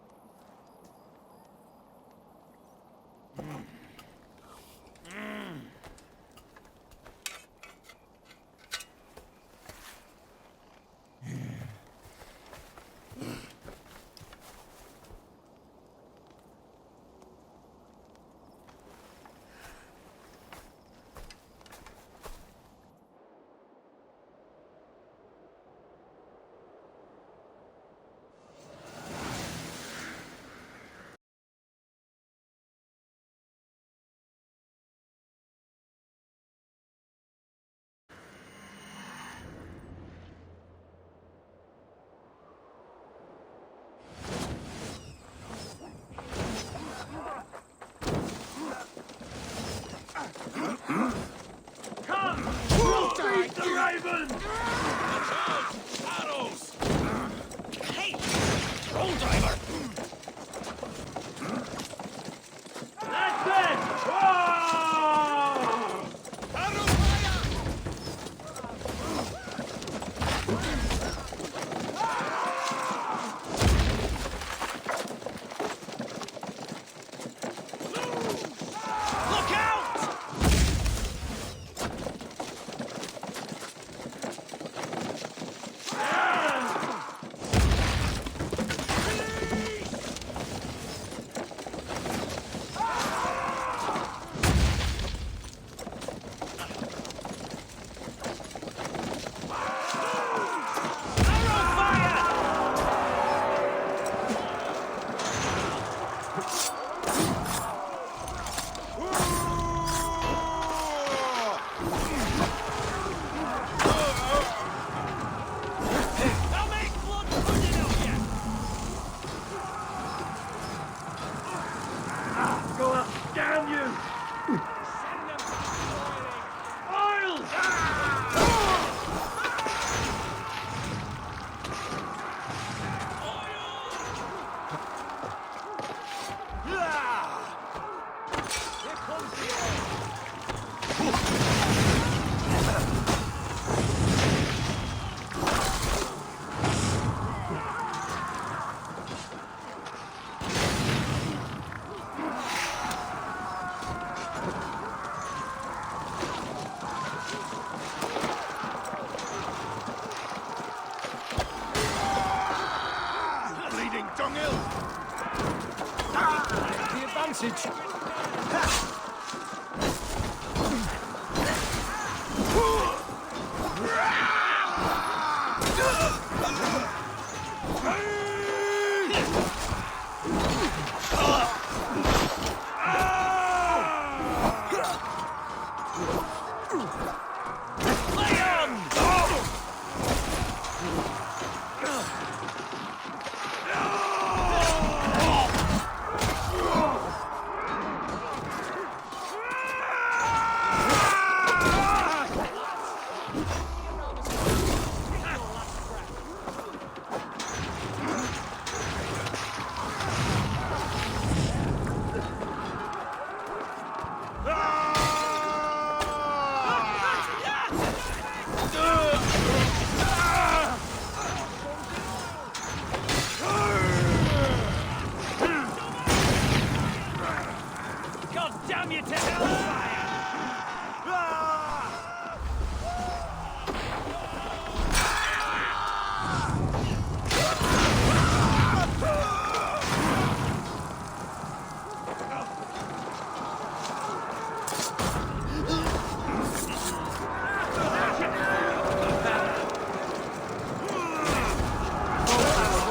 you to hellfire!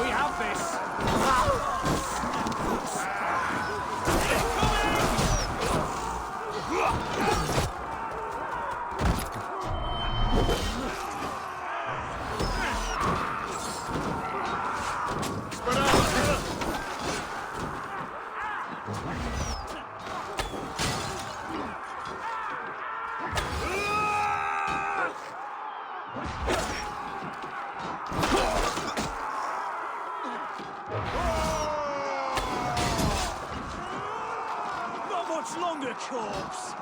We have this! Not much longer, corpse!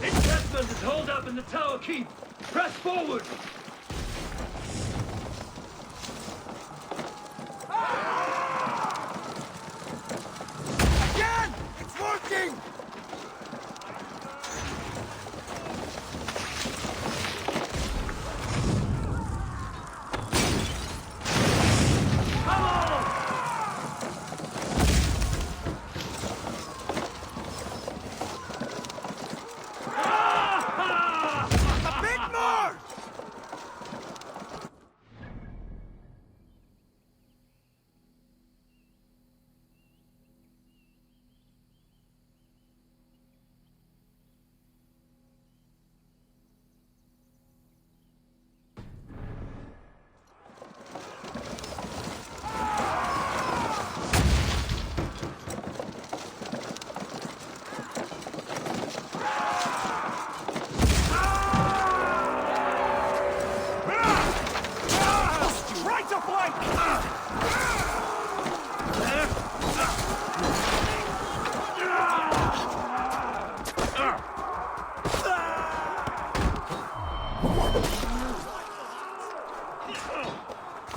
Enchantment is holed up in the tower keep. Press forward. Again! It's working! Come on! A bit more! Right to flank!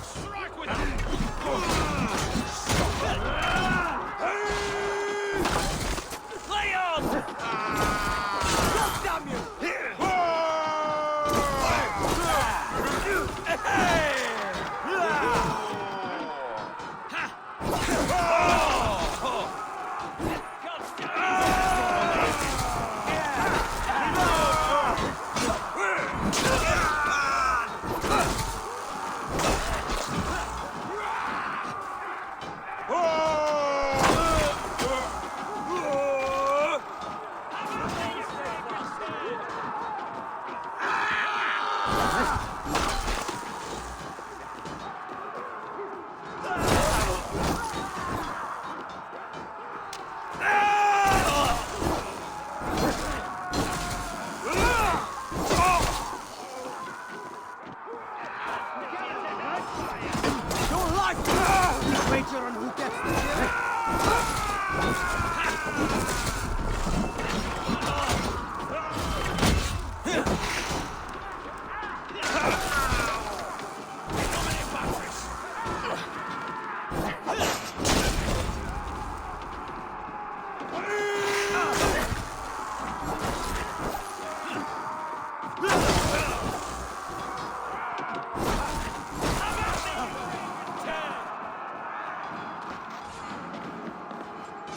Strike with Lay on! Damn you! Your life! Wager on who gets the kill!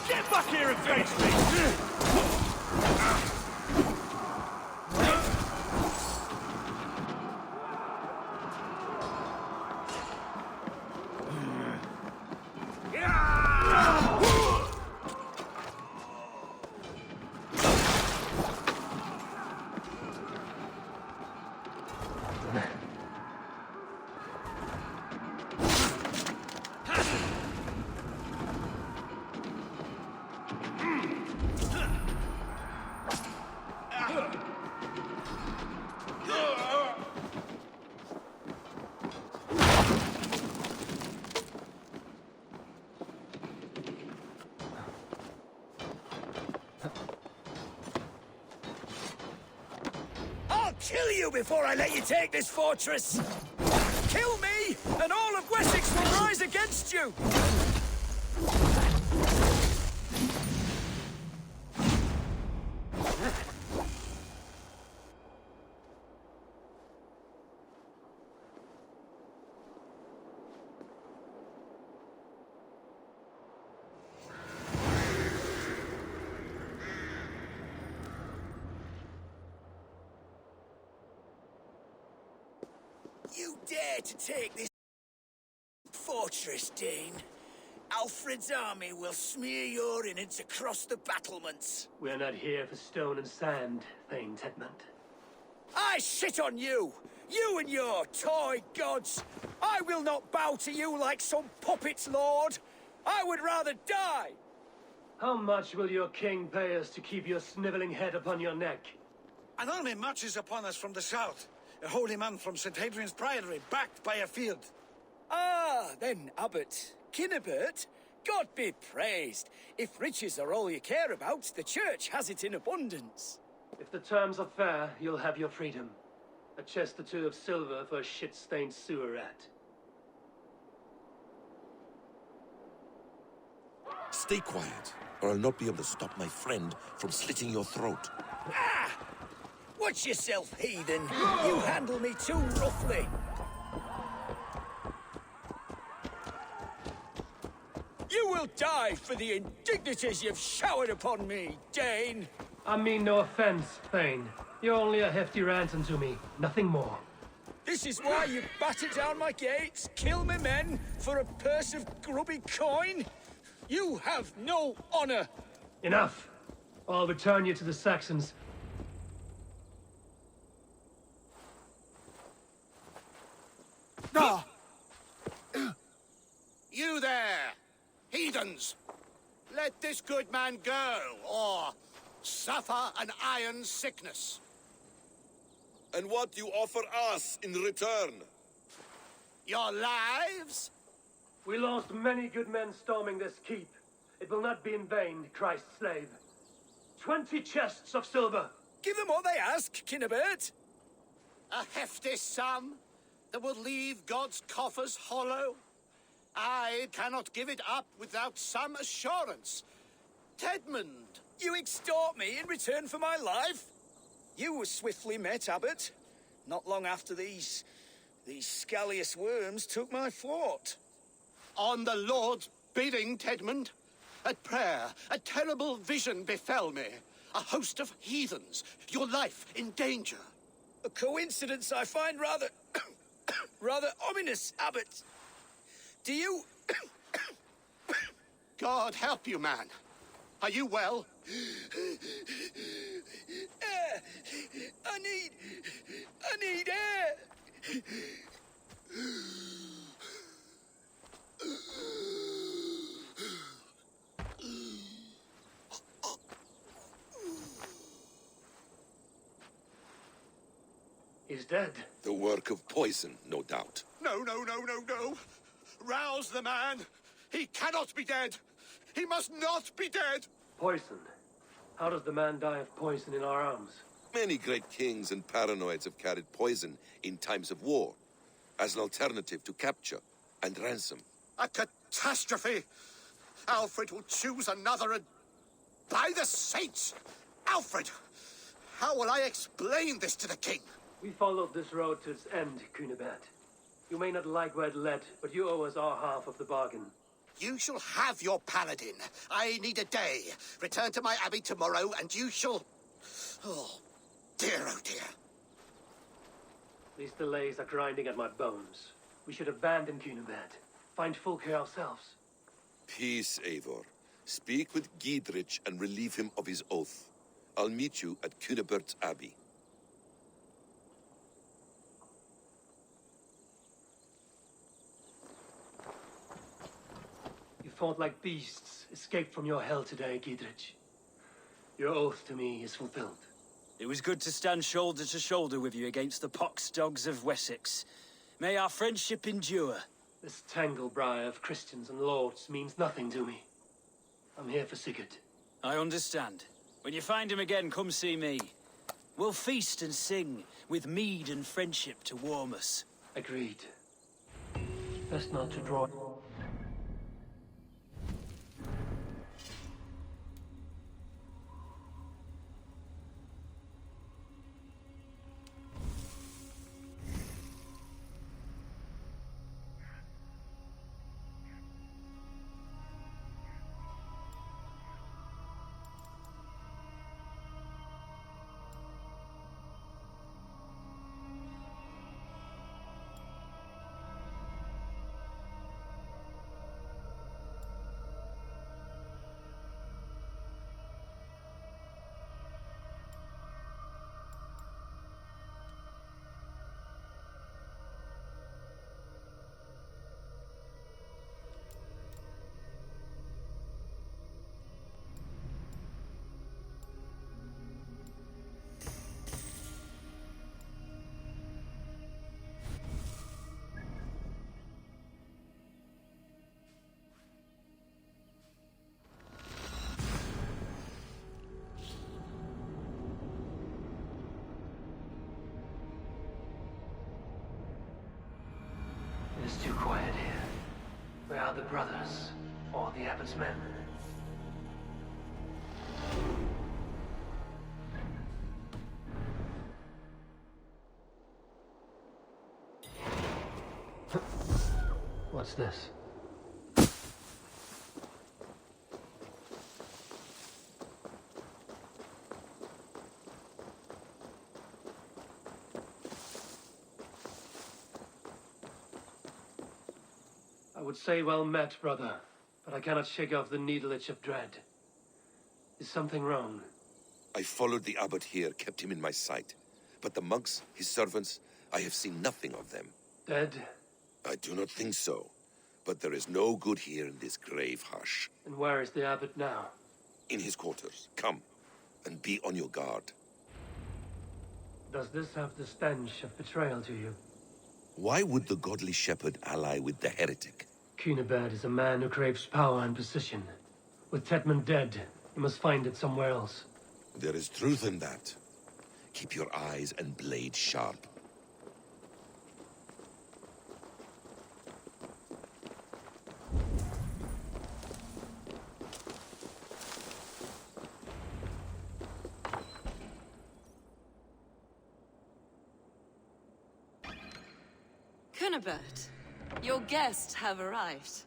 Get back here and face me! kill you before I let you take this fortress! Kill me, and all of Wessex will rise against you! You dare to take this fortress, Dane? Alfred's army will smear your innards across the battlements. We're not here for stone and sand, Thane Tedmund. I shit on you! You and your toy gods! I will not bow to you like some puppet's lord! I would rather die! How much will your king pay us to keep your sniveling head upon your neck? An army marches upon us from the south. A holy man from St. Hadrian's Priory, backed by a field. Ah, then, Abbot Kinnebert, God be praised. If riches are all you care about, the church has it in abundance. If the terms are fair, you'll have your freedom. A chest or two of silver for a shit-stained sewer rat. Stay quiet, or I'll not be able to stop my friend from slitting your throat. Ah! Watch yourself, heathen! You handle me too roughly! You will die for the indignities you've showered upon me, Dane! I mean no offense, Thane. You're only a hefty ransom to me, nothing more. This is why you batter down my gates, kill me men, for a purse of grubby coin? You have no honor! Enough! I'll return you to the Saxons. No! You there, heathens! Let this good man go, or suffer an iron sickness. And what do you offer us in return? Your lives? We lost many good men storming this keep. It will not be in vain, Christ's slave. 20 chests of silver. Give them what they ask, Kinnebert. A hefty sum that will leave God's coffers hollow? I cannot give it up without some assurance. Tedmund! You extort me in return for my life? You were swiftly met, Abbot. Not long after these scallious worms took my fort. On the Lord's bidding, Tedmund. At prayer, a terrible vision befell me. A host of heathens, your life in danger. A coincidence I find rather... rather ominous, Abbot. Do you... God help you, man. Are you well? Air! I need air! He's dead. The work of poison, no doubt. No. Rouse the man. He cannot be dead. He must not be dead. Poison. How does the man die of poison in our arms? Many great kings and paranoids have carried poison in times of war, as an alternative to capture and ransom. A catastrophe. Alfred will choose another and... By the saints! Alfred! How will I explain this to the king? We followed this road to its end, Cunibert. You may not like where it led, but you owe us our half of the bargain. You shall have your paladin. I need a day. Return to my abbey tomorrow, and you shall... Oh dear. These delays are grinding at my bones. We should abandon Cunibert. Find Fulke ourselves. Peace, Eivor. Speak with Giedrich and relieve him of his oath. I'll meet you at Cunebert's Abbey. You fought like beasts, escaped from your hell today, Giedrich. Your oath to me is fulfilled. It was good to stand shoulder to shoulder with you against the pox dogs of Wessex. May our friendship endure. This tangle-briar of Christians and lords means nothing to me. I'm here for Sigurd. I understand. When you find him again, come see me. We'll feast and sing, with mead and friendship to warm us. Agreed. Best not to draw... It is too quiet here. Where are the brothers? Or the Abbot's men? What's this? I would say well met, brother, but I cannot shake off the needle itch of dread. Is something wrong? I followed the abbot here, kept him in my sight. But the monks, his servants, I have seen nothing of them. Dead? I do not think so. But there is no good here in this grave hush. And where is the abbot now? In his quarters. Come, and be on your guard. Does this have the stench of betrayal to you? Why would the godly shepherd ally with the heretic? Cunibert is a man who craves power and position. With Tedmund dead, he must find it somewhere else. There is truth in that. Keep your eyes and blade sharp. Cunibert, your guests have arrived.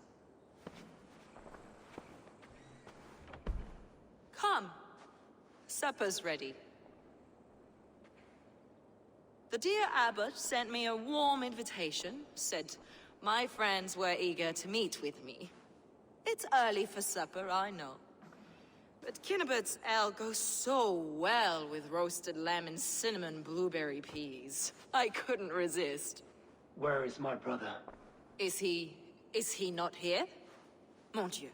Come. Supper's ready. The dear abbot sent me a warm invitation, said my friends were eager to meet with me. It's early for supper, I know. But Cunibert's ale goes so well with roasted lamb and cinnamon blueberry peas. I couldn't resist. Where is my brother? Is he not here? Mon Dieu,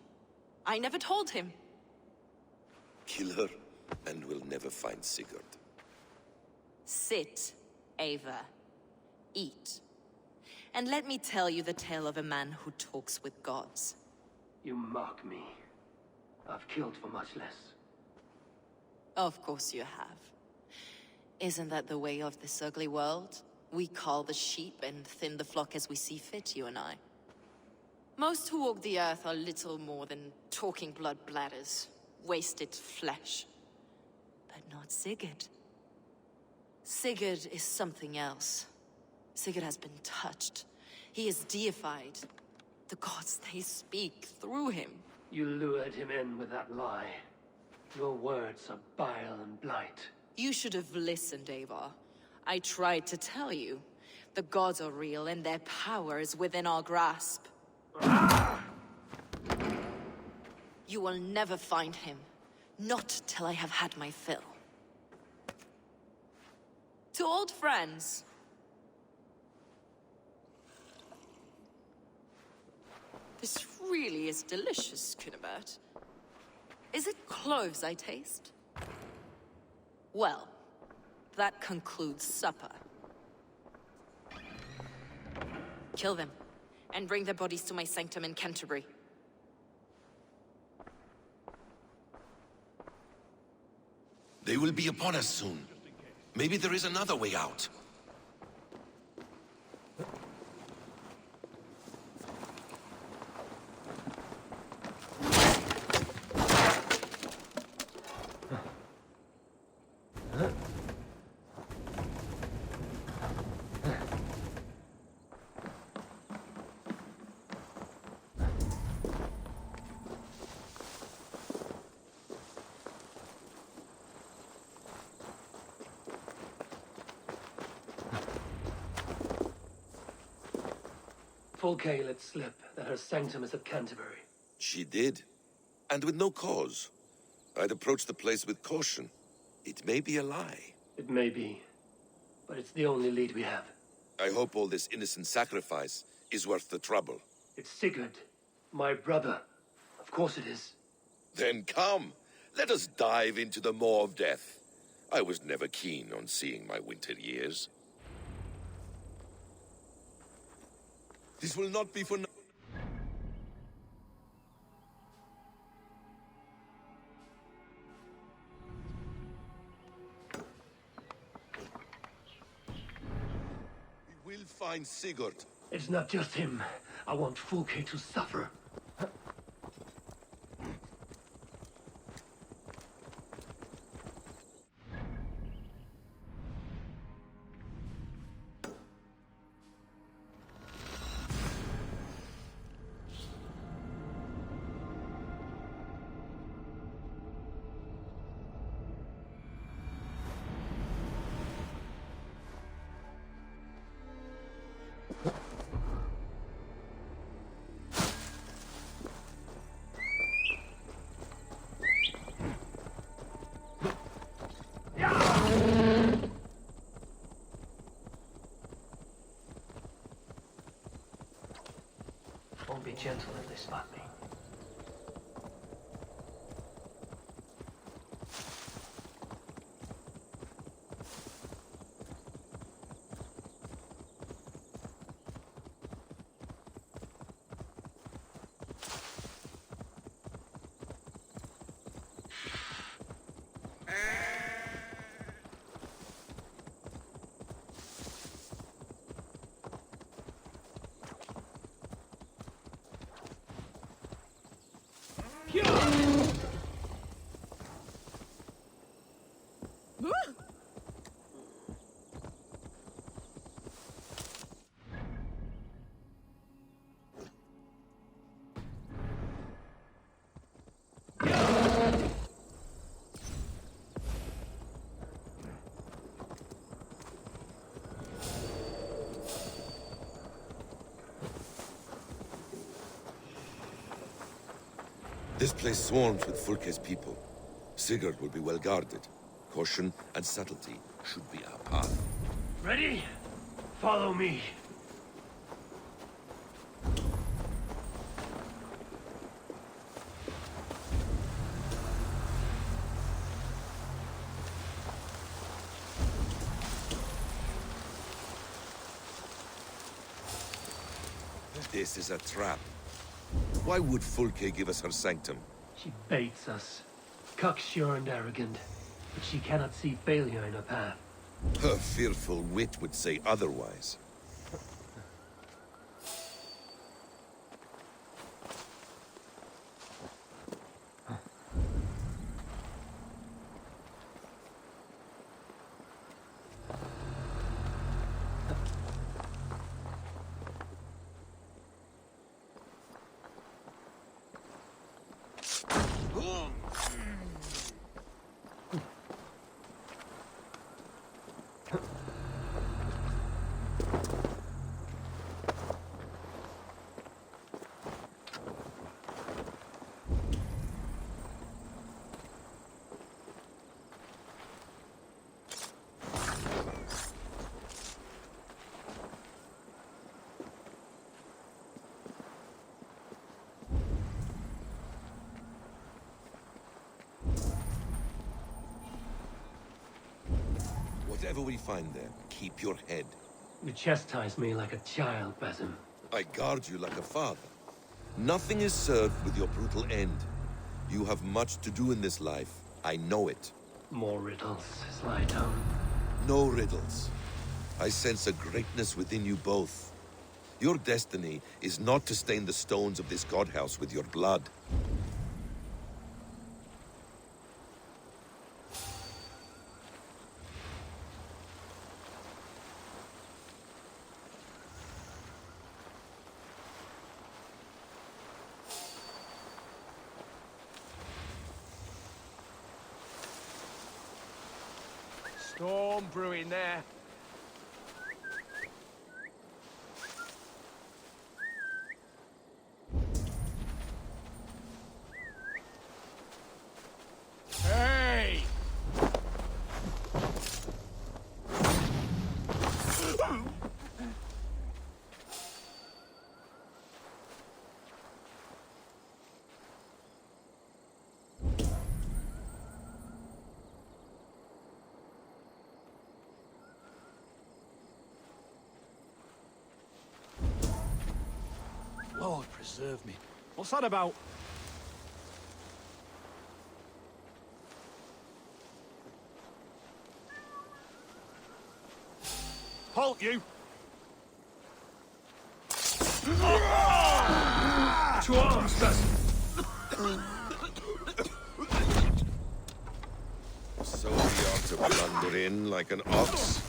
I never told him. Kill her, and we'll never find Sigurd. Sit, Ava. Eat. And let me tell you the tale of a man who talks with gods. You mock me. I've killed for much less. Of course you have. Isn't that the way of this ugly world? We cull the sheep and thin the flock as we see fit, you and I. Most who walk the earth are little more than talking blood bladders, wasted flesh. But not Sigurd. Sigurd is something else. Sigurd has been touched. He is deified. The gods, they speak through him. You lured him in with that lie. Your words are bile and blight. You should have listened, Ava. I tried to tell you. The gods are real and their power is within our grasp. You will never find him. Not till I have had my fill. To old friends. This really is delicious, Cunibert. Is it cloves I taste? Well, that concludes supper. Kill them, and bring their bodies to my sanctum in Canterbury. They will be upon us soon. Maybe there is another way out. Fulke let slip that her sanctum is at Canterbury. She did. And with no cause. I'd approach the place with caution. It may be a lie. It may be, but it's the only lead we have. I hope all this innocent sacrifice is worth the trouble. It's Sigurd, my brother. Of course it is. Then come, let us dive into the maw of death. I was never keen on seeing my winter years. This will not be for... We will find Sigurd. It's not just him. I want Fulke to suffer. Won't be gentle if they spot me. This place swarms with Fulke's people. Sigurd will be well guarded. Caution and subtlety should be our path. Ready? Follow me. This is a trap. Why would Fulke give us her sanctum? She baits us. Cocksure and arrogant. But she cannot see failure in her path. Her fearful wit would say otherwise. Whatever we find there, keep your head. You chastise me like a child, Basim. I guard you like a father. Nothing is served with your brutal end. You have much to do in this life. I know it. More riddles, Sly Tongue. No riddles. I sense a greatness within you both. Your destiny is not to stain the stones of this god house with your blood. Storm brewing there. Hey! Lord preserve me. What's that about? Halt, you! To arms, Basil! So we are to blunder in like an ox?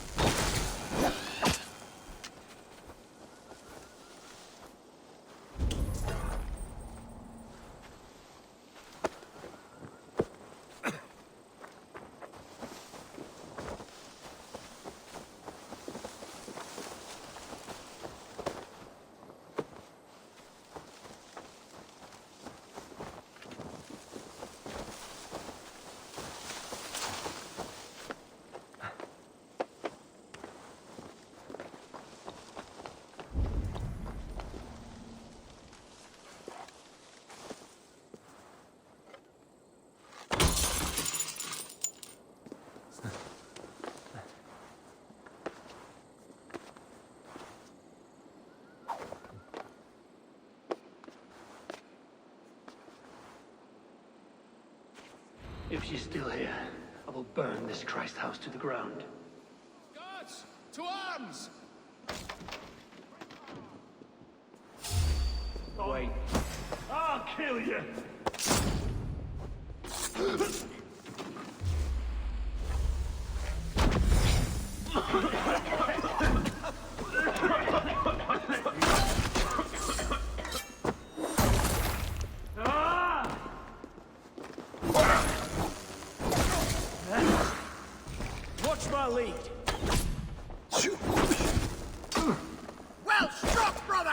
If she's still here, I will burn this Christ house to the ground. Guards, to arms! Wait. I'll kill you! Watch my lead. Well struck, brother!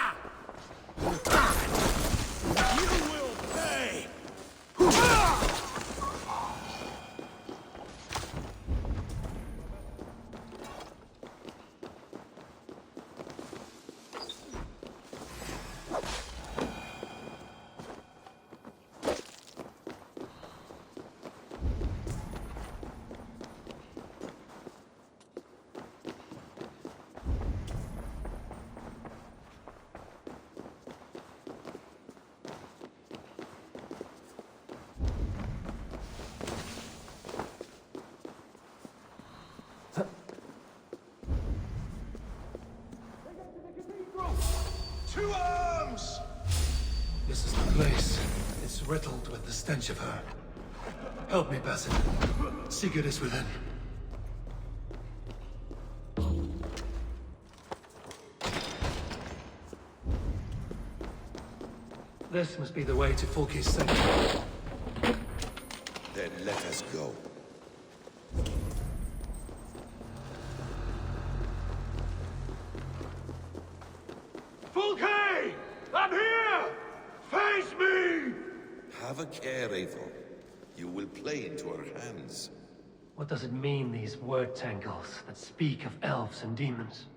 You will pay! To arms! This is the place. It's riddled with the stench of her. Help me, Basil. Sigurd is within. This must be the way to Fulke's sanctuary. Then let us go. Fulke! I'm here! Face me! Have a care, Eivor. You will play into our hands. What does it mean, these word tangles that speak of elves and demons?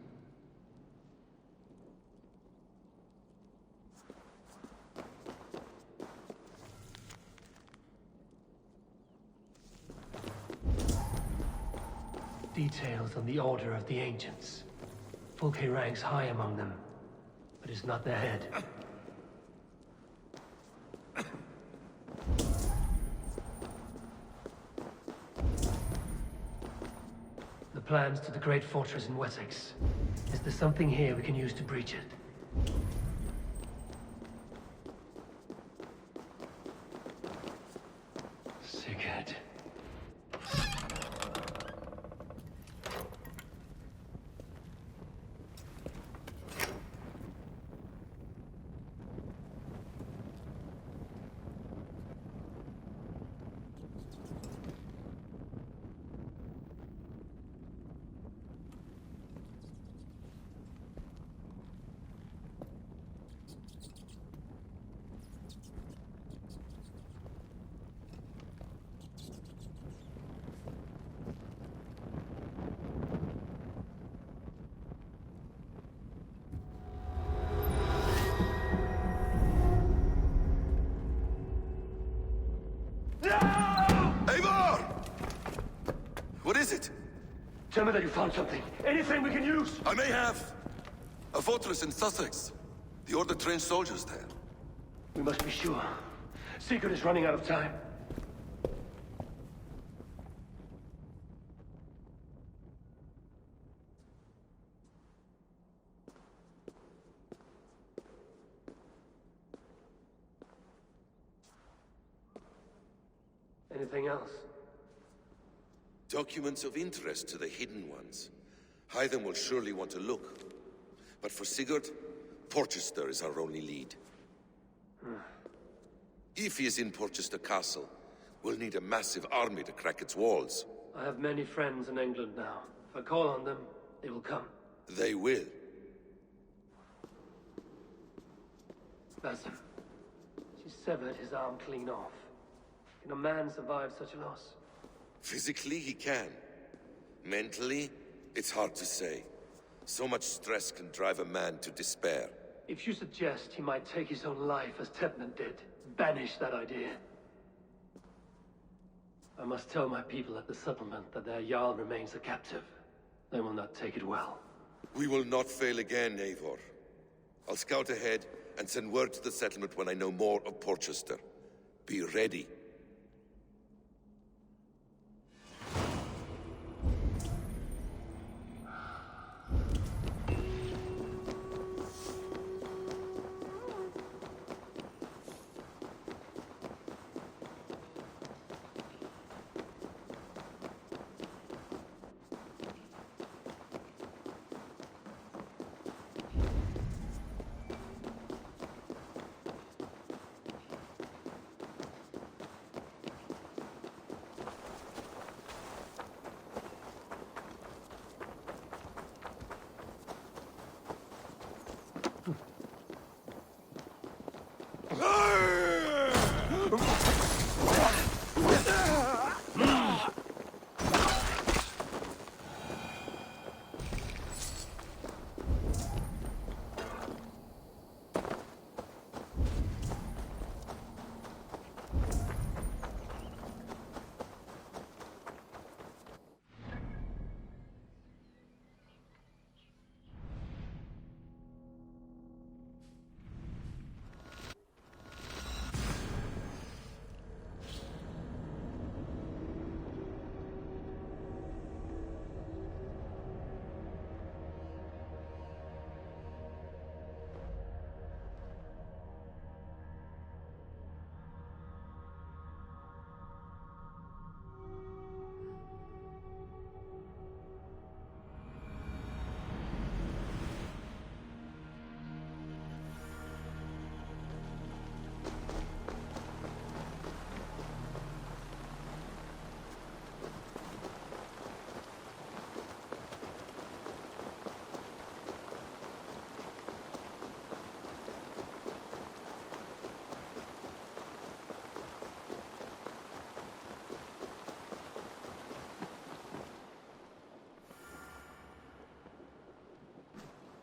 Details on the Order of the Ancients. Fulke ranks high among them, but is not their head. The plans to the great fortress in Wessex. Is there something here we can use to breach it? Sigurd. What is it? Tell me that you found something. Anything we can use. I may have. A fortress in Sussex. The Order trained soldiers there. We must be sure. Sigurd is running out of time. Anything else? Documents of interest to the Hidden Ones. Hythen will surely want to look. But for Sigurd, Porchester is our only lead. If he is in Porchester Castle, we'll need a massive army to crack its walls. I have many friends in England now. If I call on them, they will come. They will. Basim. She severed his arm clean off. Can a man survive such a loss? Physically, he can. Mentally, it's hard to say. So much stress can drive a man to despair. If you suggest he might take his own life as Tebman did, banish that idea. I must tell my people at the settlement that their Jarl remains a captive. They will not take it well. We will not fail again, Eivor. I'll scout ahead and send word to the settlement when I know more of Porchester. Be ready.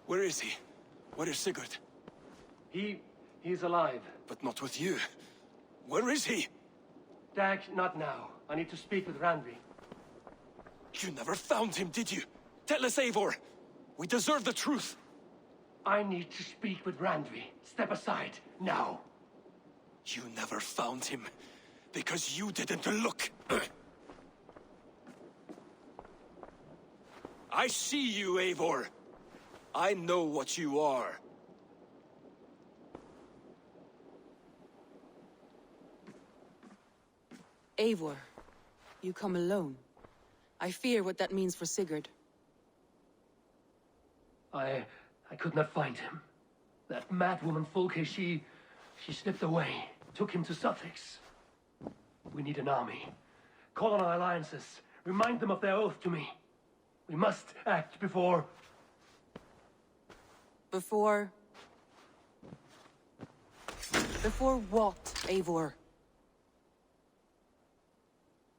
Where is he? Where is Sigurd? He's alive. But not with you. Where is he? Dag, not now. I need to speak with Randvi. You never found him, did you? Tell us, Eivor. We deserve the truth. I need to speak with Randvi. Step aside, now. You never found him, because you didn't look. I see you, Eivor. I know what you are. Eivor, you come alone. I fear what that means for Sigurd. I could not find him. That madwoman Fulke, she slipped away, took him to Sussex. We need an army. Call on our alliances. Remind them of their oath to me. We must act before... Before what, Eivor?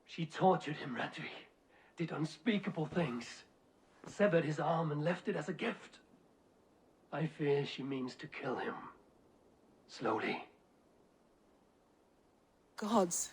She tortured him, Randvi. Did unspeakable things. Severed his arm and left it as a gift. I fear she means to kill him. Slowly. Gods.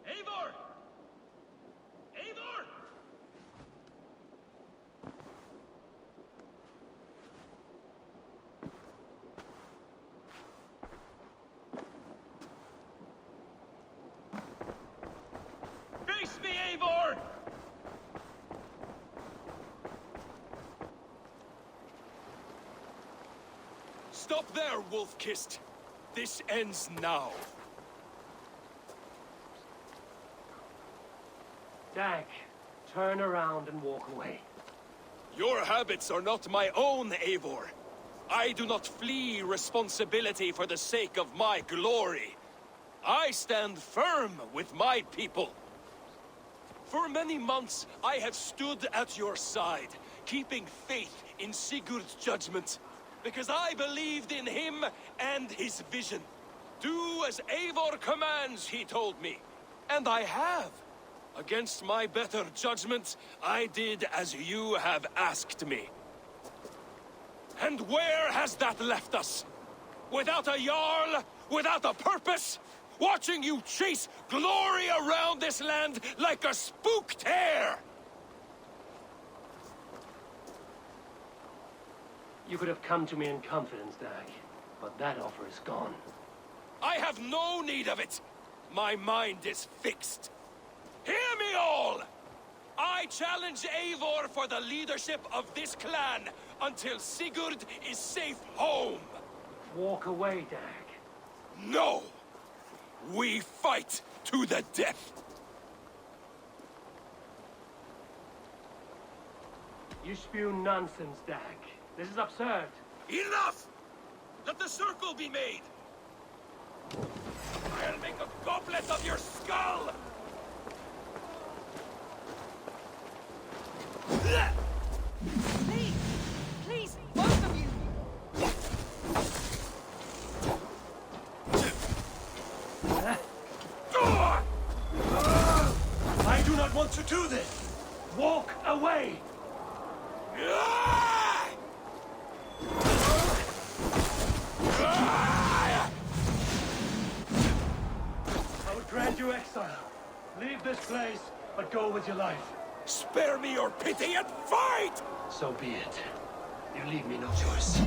Eivor! Eivor! Face me, Eivor! Stop there, Wolf-Kissed. This ends now. Dag, turn around and walk away. Your habits are not my own, Eivor. I do not flee responsibility for the sake of my glory. I stand firm with my people. For many months, I have stood at your side, keeping faith in Sigurd's judgment, because I believed in him and his vision. Do as Eivor commands, he told me, and I have. Against my better judgment, I did as you have asked me. And where has that left us? Without a Jarl? Without a purpose? Watching you chase glory around this land like a spooked hare! You could have come to me in confidence, Dag, but that offer is gone. I have no need of it! My mind is fixed. Hear me all! I challenge Eivor for the leadership of this clan until Sigurd is safe home! Walk away, Dag. No! We fight to the death! You spew nonsense, Dag. This is absurd. Enough! Let the circle be made! I'll make a goblet of your skull! Please! Please, both of you! this place, but go with your life. Spare me your pity and fight! So be it. You leave me no choice.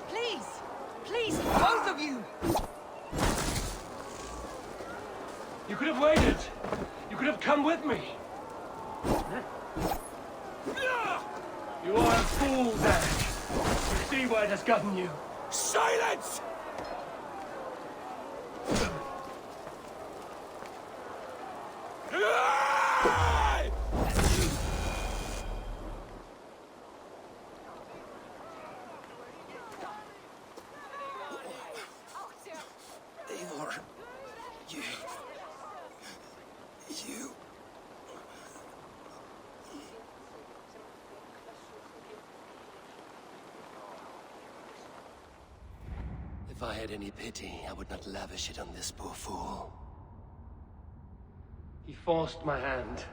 Please! Please, both of you! You could have waited. You could have come with me. You are a fool, Derek. You see where it has gotten you. Silence! Eivor, you... If I had any pity, I would not lavish it on this poor fool. He forced my hand.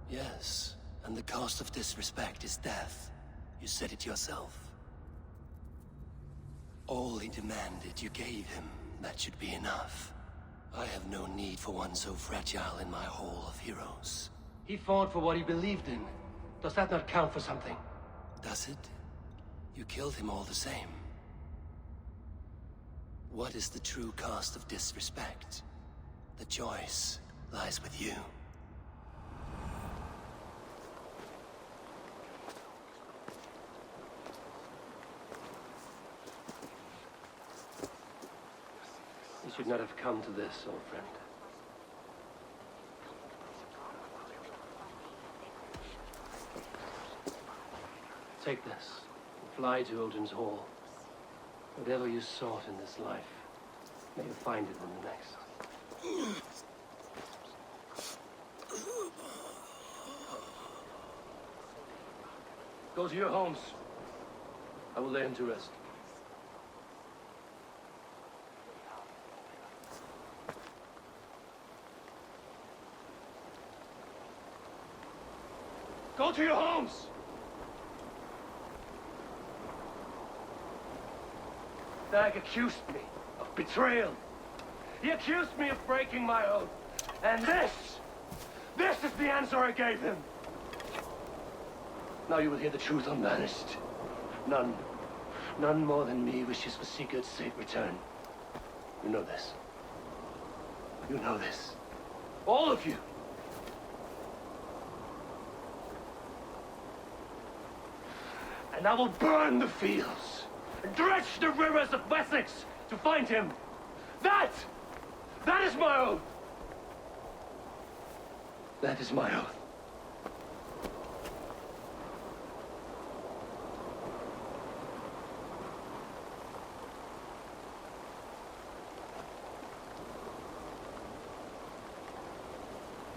Yes, and the cost of disrespect is death. You said it yourself. All he demanded, you gave him. That should be enough. I have no need for one so fragile in my hall of heroes. He fought for what he believed in. Does that not count for something? Does it? You killed him all the same. What is the true cost of disrespect? The choice lies with you. You should not have come to this, old friend. Take this, and fly to Odin's Hall. Whatever you sought in this life, may you find it in the next. Go to your homes. I will lay him to rest. Go to your homes! Dag accused me of betrayal. He accused me of breaking my oath. And this is the answer I gave him. Now you will hear the truth unbanished. None more than me wishes for Sigurd's safe return. You know this. You know this. All of you. And I will burn the fields, and dredge the rivers of Wessex to find him. That is my oath. That is my oath.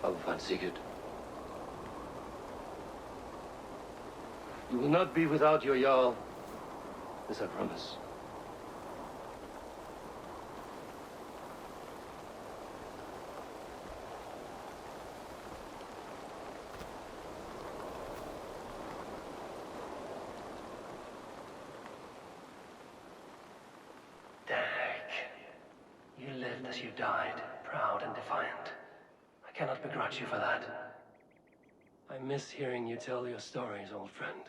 I will find Sigurd. You will not be without your Jarl. This I promise. Dag, you lived as you died, proud and defiant. I cannot begrudge you for that. I miss hearing you tell your stories, old friend.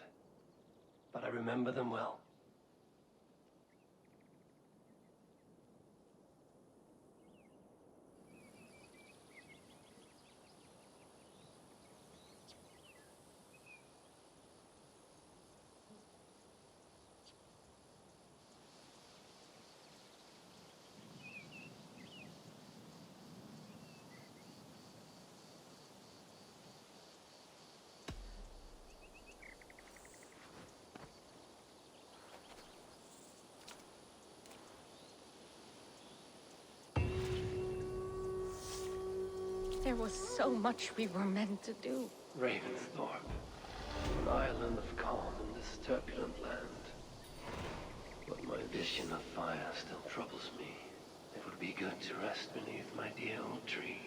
But I remember them well. There was so much we were meant to do. Ravensthorpe, an island of calm in this turbulent land. But my vision of fire still troubles me. It would be good to rest beneath my dear old tree.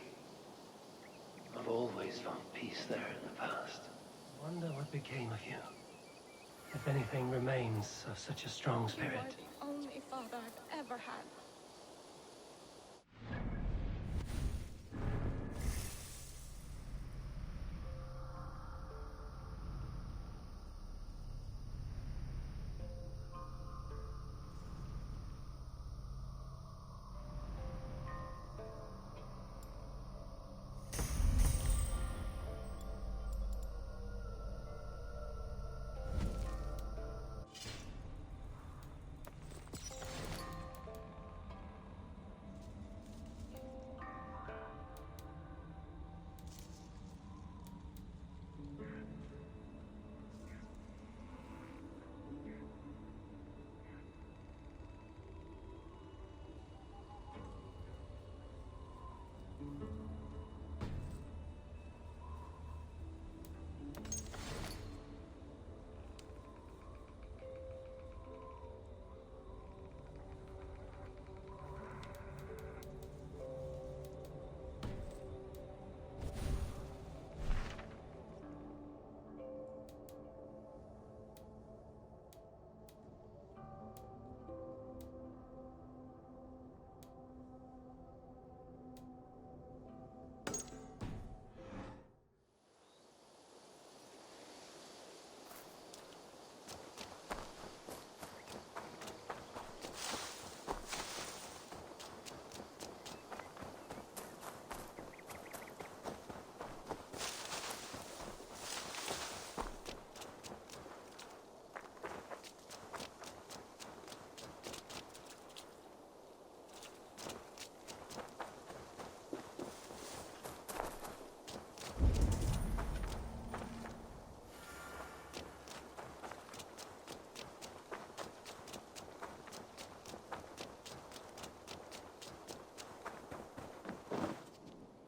I've always found peace there in the past. Wonder what became of you. If anything remains of such a strong spirit. You are the only father I've ever had.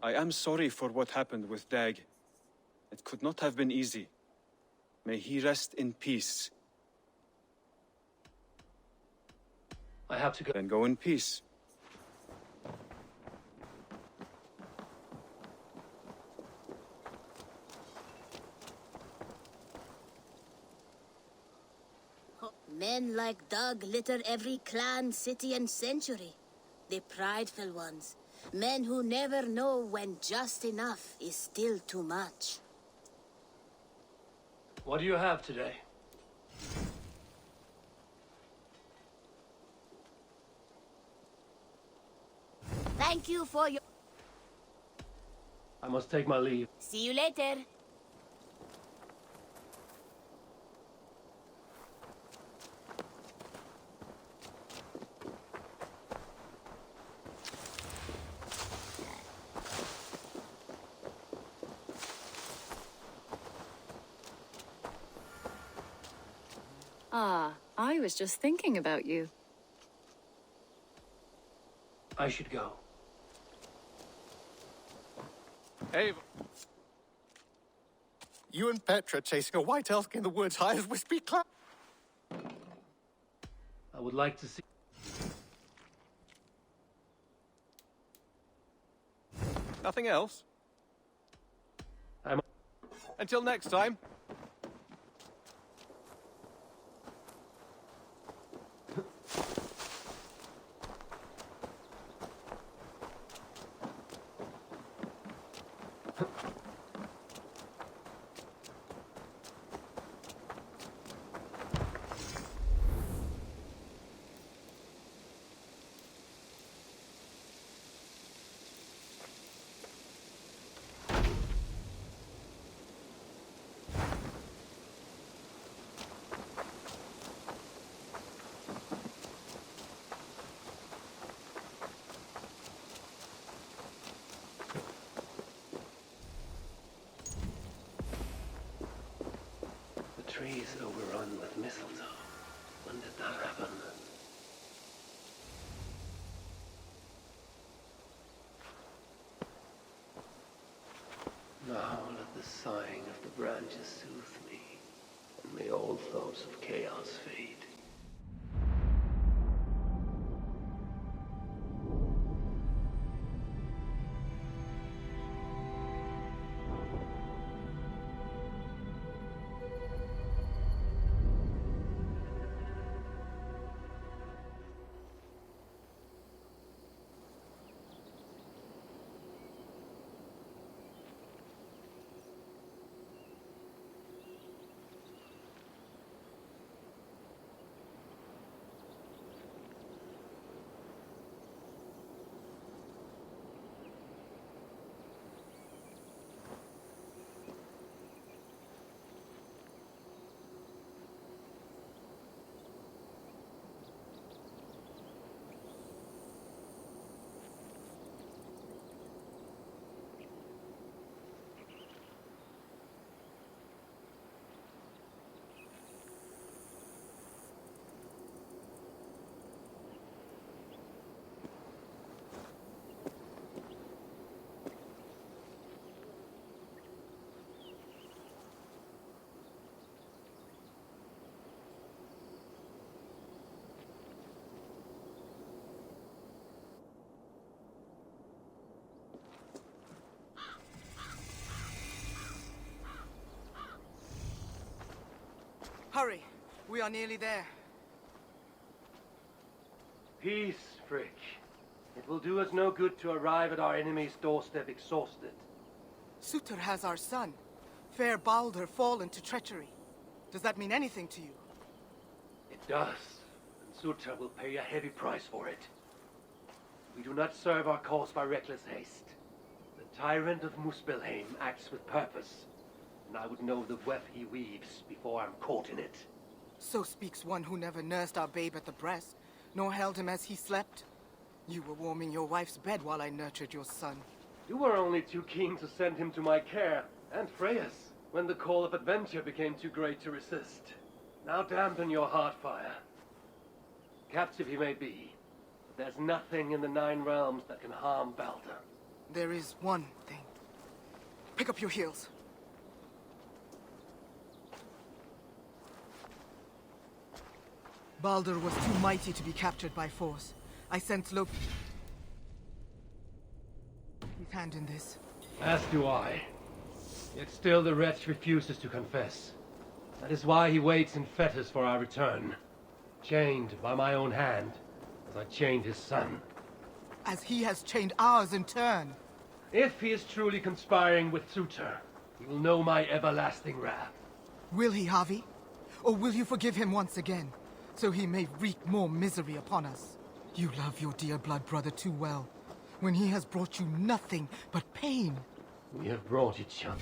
I am sorry for what happened with Dag. It could not have been easy. May he rest in peace. I have to go. Then go in peace. Men like Doug litter every clan, city, and century. The prideful ones. Men who never know when just enough is still too much. What do you have today? Thank you for your... I must take my leave. See you later. Ah, I was just thinking about you. I should go. Hey. You and Petra chasing a white elk in the woods high as Wispy Cloud. I would like to see... Nothing else? I'm... Until next time. Trees overrun with mistletoe. When did that happen? Now let the sighing of the branches soothe me, and may all thoughts of chaos fade. Hurry! We are nearly there. Peace, Frick. It will do us no good to arrive at our enemy's doorstep exhausted. Sutur has our son. Fair Balder fallen to treachery. Does that mean anything to you? It does, and Sutur will pay a heavy price for it. We do not serve our cause by reckless haste. The tyrant of Muspelheim acts with purpose, and I would know the web he weaves before I'm caught in it. So speaks one who never nursed our babe at the breast, nor held him as he slept. You were warming your wife's bed while I nurtured your son. You were only too keen to send him to my care, and Freya's, when the call of adventure became too great to resist. Now dampen your heart fire. Captive he may be, but there's nothing in the Nine Realms that can harm Balder. There is one thing. Pick up your heels. Baldur was too mighty to be captured by force. I sent Loki his hand in this. As do I. Yet still the wretch refuses to confess. That is why he waits in fetters for our return. Chained by my own hand, as I chained his son. As he has chained ours in turn. If he is truly conspiring with Suter, he will know my everlasting wrath. Will he, Harvey? Or will you forgive him once again, so he may wreak more misery upon us? You love your dear blood brother too well, when he has brought you nothing but pain. We have brought each other